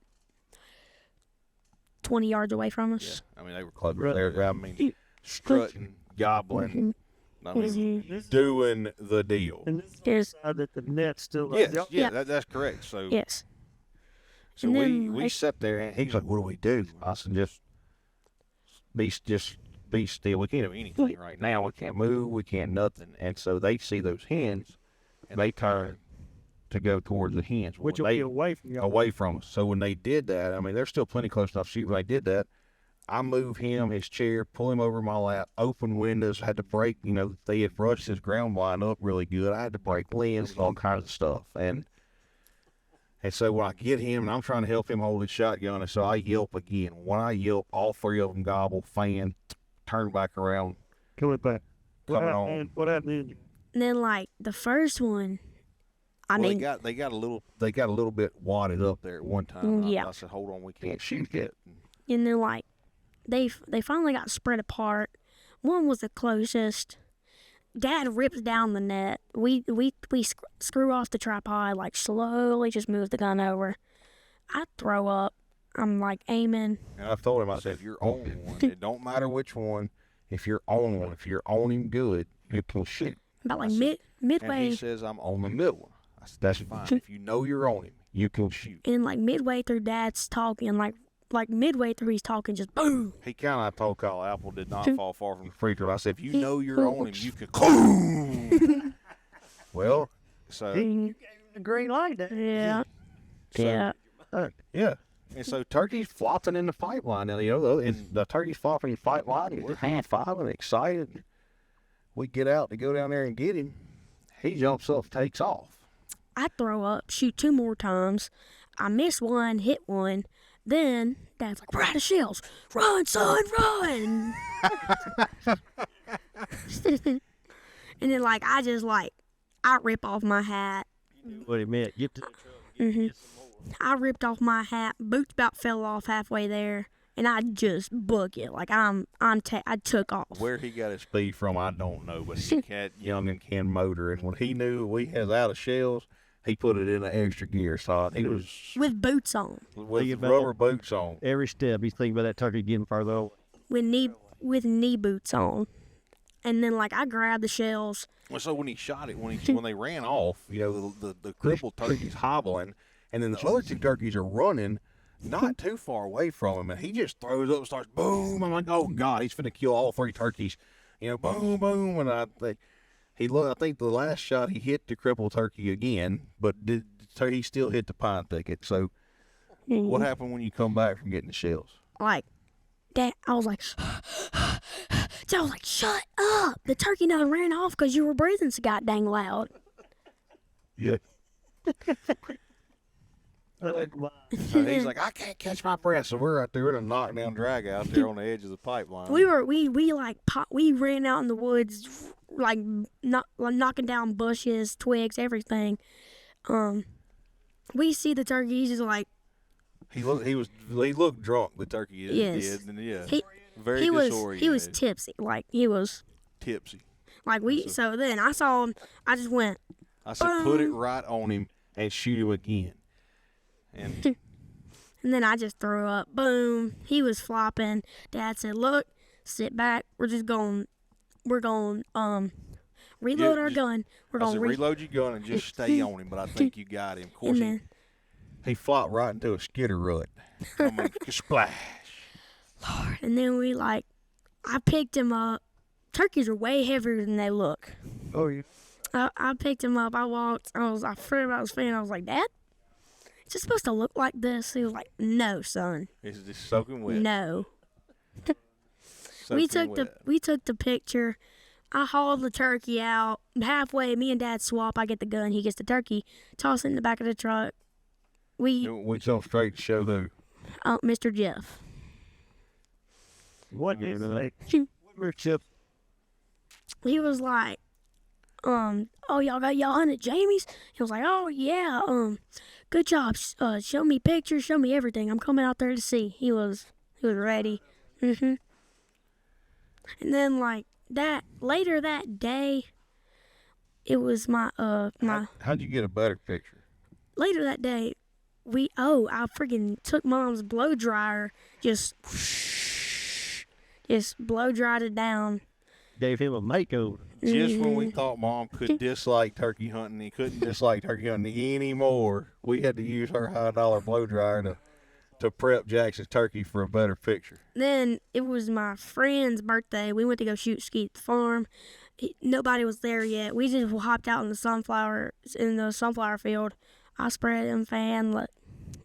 20 yards away from us. Yeah, I mean, they were close. I mean, strutting, gobbling, I mean, doing the deal. And this that the net's still up. That's correct. So yes. So we sat there, and he's like, what do we do? I said, just be still. We can't do anything right now. We can't move. We can't nothing. And so they see those hens, and they turn to go towards the hens. Which will be away from you. Away from us. So when they did that, I mean, they're still plenty close enough to shoot. When they did that, I moved him, his chair, pull him over my lap, open windows, had to break, they had brushed his ground blind up really good. I had to break limbs and all kinds of stuff. And so when I get him, and I'm trying to help him hold his shotgun, and so I yelp again. When I yelp, all three of them gobble, fan, turn back around. Coming back. Coming on. What happened? And then, like, the first one, they got a little bit wadded up there at one time. Yeah. I said, hold on, we can't shoot yet. And then, like, they finally got spread apart. One was the closest. Dad rips down the net. We screw off the tripod, like, slowly just move the gun over. I throw up. I'm, like, aiming. And I've told him, I said, if you're on one, it don't matter which one. If you're on one, if you're on him good, you can shoot. About, like, midway. And he says, I'm on the middle one. I said, that's fine. If you know you're on him, you can shoot. And, like, midway through Dad's talking, like midway through he's talking, just boom. He kind of told Kyle Apple did not fall far from the free throw. I said, if you know you're on him, you can boom. Well, so. You gave him the green light. Yeah. So, yeah. And so turkey's flopping in the fight line now, and the turkey's flopping in the fight line, and we're high-fiving, excited. We get out to go down there and get him. He jumps up, takes off. I throw up, shoot 2 more times. I miss one, hit one. Then Dad's like, we're out of shells. Run, son, run. And then, like, I rip off my hat. What he meant. Get to the truck. I ripped off my hat. Boots about fell off halfway there. And I just book it. Like, I took off. Where he got his speed from, I don't know. But he had young and Ken motor. And when he knew we was out of shells, he put it in an extra gear. So he was... With boots on. With rubber boots on. Every step, he's thinking about that turkey getting further away. With knee boots on. And then, like, I grabbed the shells. Well, so when he shot it, when they ran off, the crippled turkey's hobbling, and then the other 2 turkeys are running not too far away from him, and he just throws up and starts boom. I'm like, oh God, he's finna kill all 3 turkeys. Boom, boom, and I think the last shot he hit the crippled turkey again, but he still hit the pine thicket. So, what happened when you come back from getting the shells? Like, Dad, I was like, shut up! The turkey done ran off because you were breathing so goddamn loud. Yeah. So he's like, I can't catch my breath. So we're out there in a knockdown drag out there on the edge of the pipeline. We ran out in the woods, like knocking down bushes, twigs, everything. We see the turkey. He's just like he looked drunk. The turkey yes. did, and yeah, he disoriented. was tipsy, like he was tipsy. Like so then I saw him. I just went. I said, boom. put it right on him and shoot him again. And then I just threw up. Boom. He was flopping. Dad said, "Look, sit back. We're going reload our gun. We're going to reload your gun and just stay on him." But I think you got him. Of course, he flopped right into a skitter rut. Splash. Lord. And then I picked him up. Turkeys are way heavier than they look. Oh, yeah. I picked him up. I walked. I forgot about his fin. I was like, "Dad, is it supposed to look like this?" He was like, "No, son. It's just soaking wet." No. We took the picture. I hauled the turkey out. Halfway, me and Dad swap. I get the gun. He gets the turkey. Toss it in the back of the truck. We so straight to show who? Mr. Jeff. What is it? Chip. He was like, "Oh, y'all hunted Jamie's?" He was like, "Oh yeah, good job. Show me pictures, show me everything. I'm coming out there to see." He was ready. And then later that day, it was my How'd you get a better picture? Later that day, I freaking took Mom's blow dryer, just blow dried it down. Gave him a makeover. Just when we thought Mom could dislike turkey hunting, he couldn't dislike turkey hunting anymore. We had to use her $100 blow dryer to prep Jackson's turkey for a better picture. Then it was my friend's birthday. We went to go shoot skeet at the farm. Nobody was there yet. We just hopped out in the sunflower field. I spread him fan,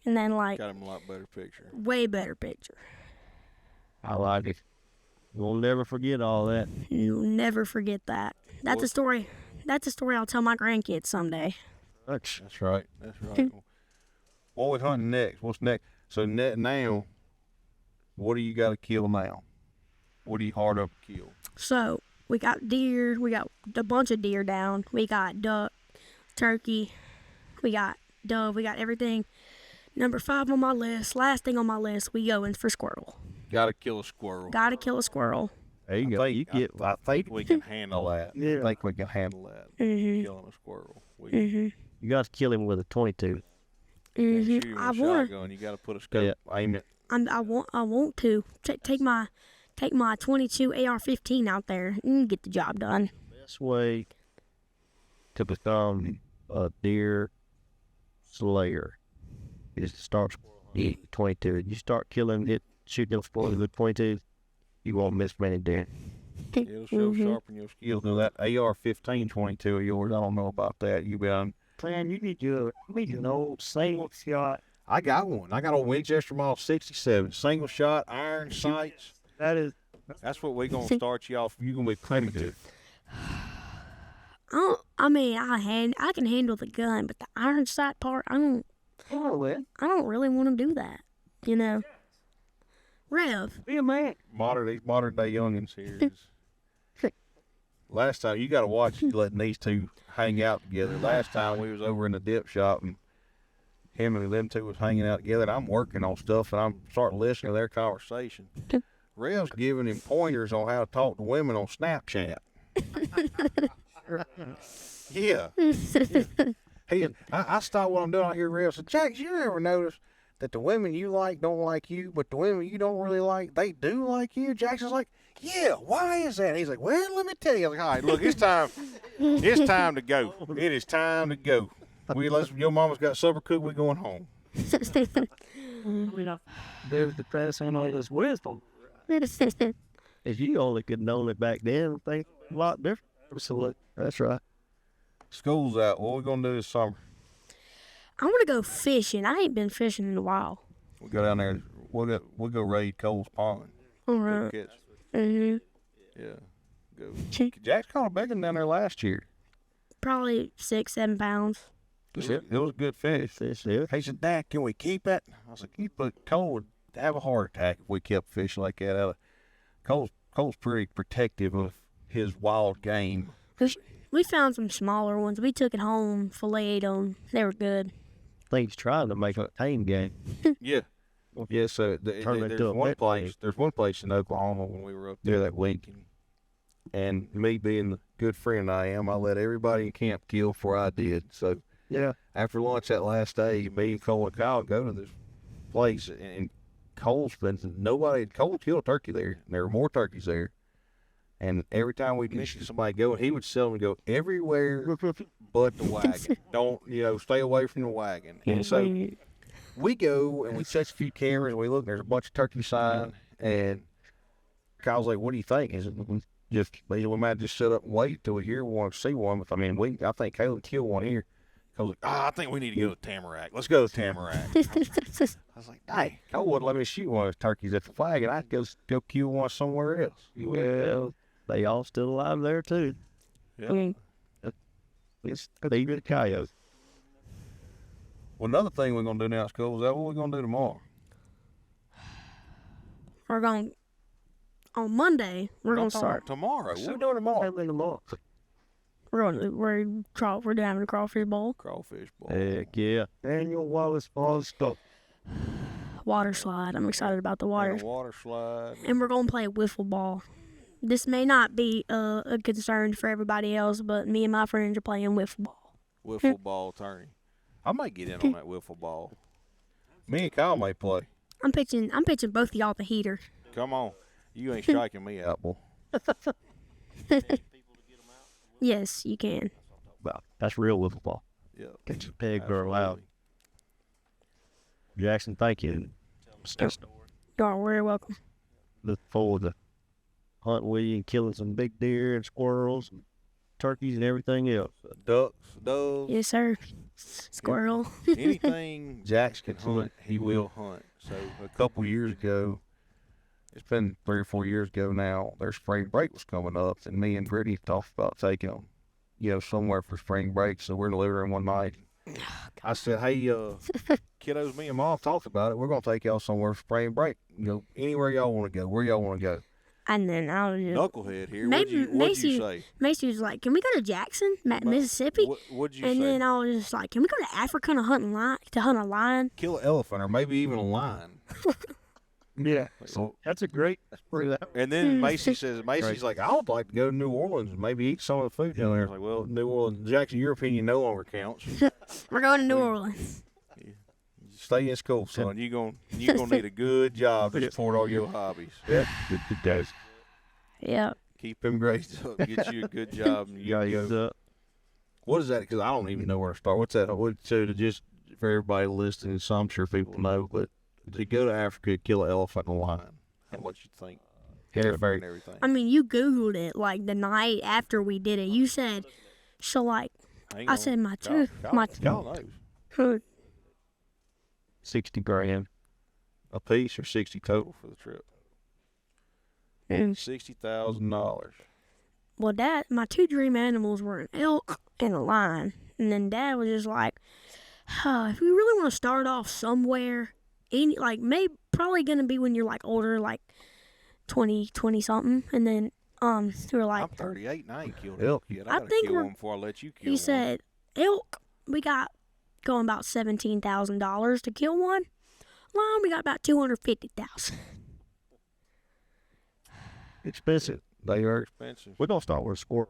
and then got him a lot better picture. Way better picture. I like it. We'll never forget all that. You'll never forget that. That's a story. That's a story I'll tell my grandkids someday. That's right. That's right. What we hunting next? What's next? So now, what do you got to kill now? What are you hard up to kill? So we got deer. We got a bunch of deer down. We got duck, turkey. We got dove. We got everything. Number 5 on my list. Last thing on my list. We going for squirrel. Gotta kill a squirrel. Gotta kill a squirrel. There you go. I think we can handle that. Yeah. I think we can handle that. Mm-hmm. Killing a squirrel. You got to kill him with a 22. Shoot him with a shotgun. You gotta put a scope. Aim it. I want to take my 22 AR-15 out there and get the job done. Best way to become a deer slayer is to start with 22. You start killing it, shooting those squirrels with 22, you won't miss many deer. It'll sharpen your skills. Now that AR-15 22 of yours, I don't know about that. You been Plan, you need an old single shot. I got one. I got a Winchester Model 67, single shot, iron sights. That's what we're gonna start you off. You're gonna be plenty to. I can handle the gun, but the iron sight part, I don't really want to do that. You know, Rev. Be a man. Modern day youngins here. Last time you got to watch letting these two hang out together. Last time we was over in the dip shop and him and them two was hanging out together. And I'm working on stuff and I'm starting listening to their conversation. Rev's giving him pointers on how to talk to women on Snapchat. Yeah. I stopped what I'm doing out here. Rev said, "Jax, you ever notice that the women you like don't like you, but the women you don't really like, they do like you?" Jackson's like, "Yeah, why is that?" He's like, "Well, let me tell you." I'm like, "All right, look, it's time. It's time to go. It is time to go. Your mama's got supper cooked. We're going home." There's the press and all this wisdom. If you only could known it back then, think a lot different. Absolutely. That's right. School's out. What are we going to do this summer? I want to go fishing. I ain't been fishing in a while. We'll go down there. We'll go raid Cole's Pond. All right. Yeah. Go. Jax caught a big one down there last year. Probably 6-7 pounds. It was a good fish. Yeah. He said, Dad, can we keep it? I was like, Cole would have a heart attack if we kept fish like that. Cole's pretty protective of his wild game. We found some smaller ones. We took it home, filleted them. They were good. Things trying to make a tame game. Yeah. Yeah, so Turn it there's to a one wet place. game. There's one place in Oklahoma when we were up there that week, and me being the good friend I am, I let everybody in camp kill before I did. So Yeah. after lunch that last day, me and Cole and Kyle go to this place, and Cole killed a turkey there, and there were more turkeys there. And every time we see somebody go, he would sell them and go everywhere but the wagon. Don't, stay away from the wagon. And so we go and we set a few cameras and we look, and there's a bunch of turkey sign. And Kyle's like, what do you think? Is it we might just sit up and wait until we hear one, see one. But I mean, I think Caleb killed one here. Cole was like, I think we need to go to Tamarack. Let's go to Tamarack. I was like, hey, Cole wouldn't let me shoot one of those turkeys at the flag, and I'd go kill one somewhere else. Well, they all still alive there too. Yeah. It's the coyote. Well, another thing we're going to do now, Cole, is that what we're going to do tomorrow? We're going on Monday. We're going to start. Tomorrow. What are we doing tomorrow? We're having a crawfish bowl. Crawfish bowl. Heck yeah. Daniel Wallace Falls stuff. Water slide. I'm excited about the water. And a water slide. And we're going to play wiffle ball. This may not be a concern for everybody else, but me and my friends are playing wiffle ball. Wiffle ball tourney. I might get in on that wiffle ball. Me and Kyle may play. I'm pitching both of y'all the heater. Come on. You ain't striking me out, boy. Yes, you can. Well, that's real wiffle ball. Yeah. Get your peg girl out. Jackson, thank you. You're very welcome. Look forward to hunting with you and killing some big deer and squirrels and turkeys and everything else. Ducks, doves. Yes, sir. Squirrel. Anything Jax can hunt, he will hunt. So a couple years ago, it's been 3 or 4 years ago now, their spring break was coming up, and me and Brittany talked about taking them, somewhere for spring break. So we're in the living room one night. I said, hey, kiddos, me and Mom talked about it. We're going to take y'all somewhere for spring break. Anywhere y'all want to go, where y'all want to go. And then I was just... Knucklehead here. What'd you say? Macy was like, can we go to Jackson, Mississippi? What'd you and say? then I was just like, can we go to Africa to hunt a lion? Kill an elephant or maybe even a lion. Yeah. So that's a great... And then Macy's like, I would like to go to New Orleans and maybe eat some of the food down there. I was like, well, New Orleans, Jackson, your opinion no longer counts. We're going to New Orleans. Stay in school, son. You're gonna need a good job to support all your hobbies. Yeah, it does. Yeah. Keep them grades up. Get you a good job. And you go. What is that? Because I don't even know where to start. What's that? So to just for everybody listening, so I'm sure people know, but to go to Africa, kill an elephant and a lion. How much you think? Yeah, And everything. I mean, you Googled it like the night after we did it. You said, so like, I said my two. Y'all knows. 60 grand a piece or 60 total for the trip. $60,000. Well, my two dream animals were an elk and a lion. And then Dad was just like, if we really want to start off somewhere, probably going to be when you're like older, like 20 something. And then we were like, I'm 38 and I ain't killed Elk. yet. I I gotta think kill we're- one before I let you kill he one. said, elk, we got going about $17,000 to kill one. Lion, we got about $250,000. Expensive. They are. Expensive. We're going to start with a squirrel.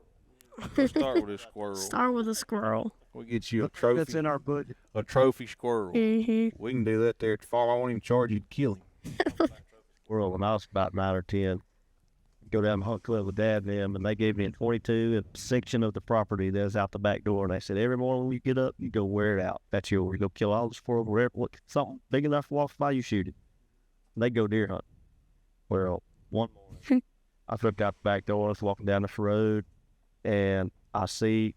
Let's start with a squirrel. Start with a squirrel. We'll get you a trophy. That's in our budget. A trophy squirrel. Mm-hmm. We can do that there at the farm. I won't even charge you to kill him. Squirrel when I was about 9 or 10. Go down to hunt club with Dad and them, and they gave me a 22 a section of the property that was out the back door. And they said, every morning when you get up, you go wear it out. That's yours. You go kill all the squirrels, wherever, look, something big enough to walk by, you shoot it. And they go deer hunt. Well, one morning, I looked out the back door, I was walking down this road, and I see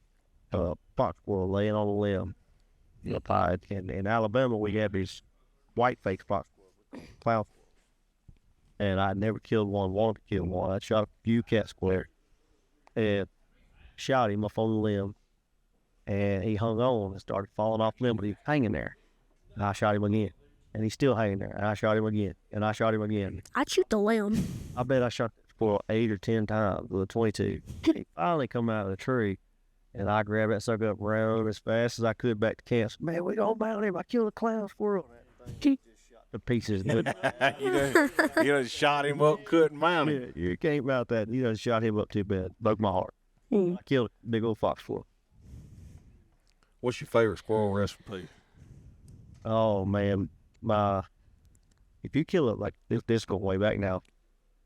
a fox squirrel laying on a limb. In Alabama, we have these white-faced fox squirrels, clown squirrels. And I never killed one, wanted to kill one. I shot a few cat square and shot him up on the limb. and he hung on and started falling off limb, but he was hanging there. And I shot him again, and he's still hanging there. And I shot him again, and I shot him again. I'd shoot the limb. I bet I shot that squirrel 8 or 10 times with a 22. He finally come out of the tree, and I grabbed that sucker up, ran him as fast as I could back to camp. Man, we don't mount him. I killed a clown squirrel. The pieces. You done shot him up, couldn't mount him. Yeah, you can't mount that. You done shot him up too bad. Broke my heart. I killed a big old fox squirrel. What's your favorite squirrel recipe? Oh man, if you kill it like this going way back now,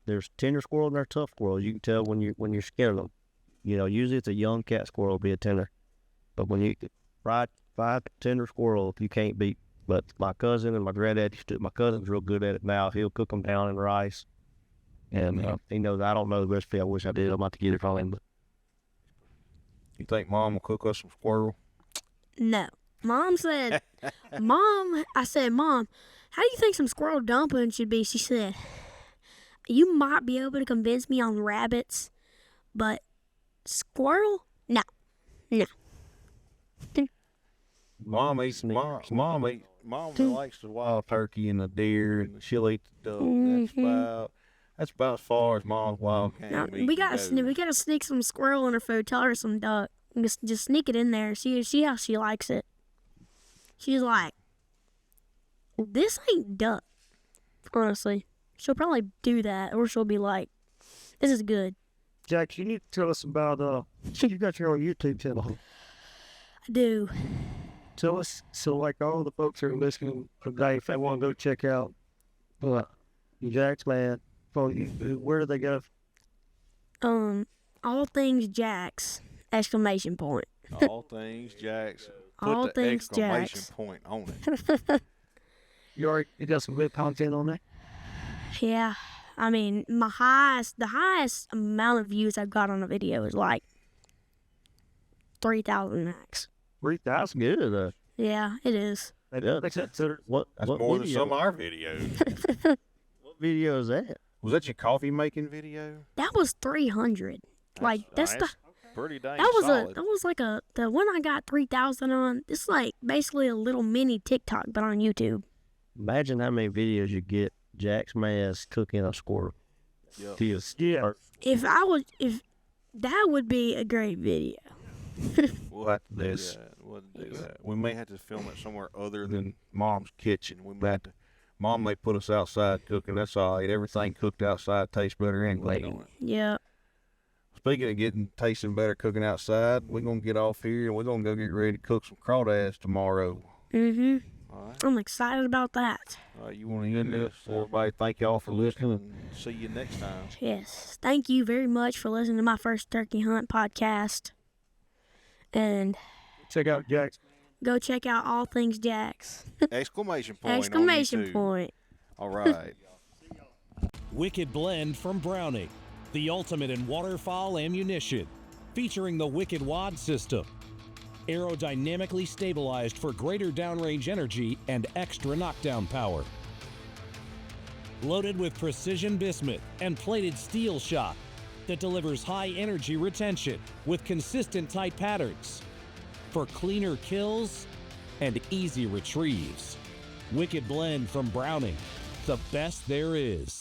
there's tender squirrel and there's tough squirrels. You can tell when you're skinning them. You know, usually it's a young cat squirrel will be a tender, but when you fried tender squirrel, you can't beat. But my cousin and my granddad my cousin's real good at it now. He'll cook them down in rice, and he knows. I don't know the recipe. I wish I did. I'm about to get it from him. But You think Mom will cook us some squirrel? No. Mom said, I said, Mom, how do you think some squirrel dumpling should be? She said, you might be able to convince me on rabbits, but squirrel? No. Mom likes the wild turkey and the deer, and she'll eat the duck. That's about as far as Mom's wild No, can we gotta sneak some squirrel in her food. Tell her some duck. Just sneak it in there. See how she likes it. She's like, this ain't duck. Honestly, she'll probably do that, or she'll be like, this is good. Jack, you need to tell us about, you got your own YouTube channel. I do. Tell us, so like all the folks who are listening today, if they want to go check out Jax, man, where do they go? All Things Jax, ! All Things Jax. Put All the Things exclamation Jax. point on it. You got some good content on there? Yeah. I mean, the highest amount of views I've got on a video is like 3,000 max. 3,000? good. Yeah, it is. What That's what more than video? some of our videos. What video is that? Was that your coffee making video? That was 300. That's pretty dang that was solid. the one I got 3,000 on. It's like basically a little mini TikTok, but on YouTube. Imagine how many videos you get Jack's Mass cooking a squirrel. Yep. Yeah. If that would be a great video. We'll have to do that. We'll do that. We may have to film it somewhere other than Than Mom's kitchen. We might have to. Mom may put us outside cooking. That's all right. Everything cooked outside tastes better anyway. Yeah. Speaking of tasting better cooking outside, we're gonna get off here and we're gonna go get ready to cook some crawdads tomorrow. Mhm. All right. I'm excited about that. All right, you want to end this? Everybody, thank y'all for listening. And see you next time. Yes. Thank you very much for listening to my first turkey hunt podcast. And Check out Jax. go check out All Things Jax. Exclamation point. Exclamation on YouTube. point. All right. Wicked Blend from Browning, the ultimate in waterfowl ammunition, featuring the Wicked Wad system. Aerodynamically stabilized for greater downrange energy and extra knockdown power. Loaded with precision bismuth and plated steel shot that delivers high energy retention with consistent tight patterns for cleaner kills and easy retrieves. Wicked Blend from Browning, the best there is.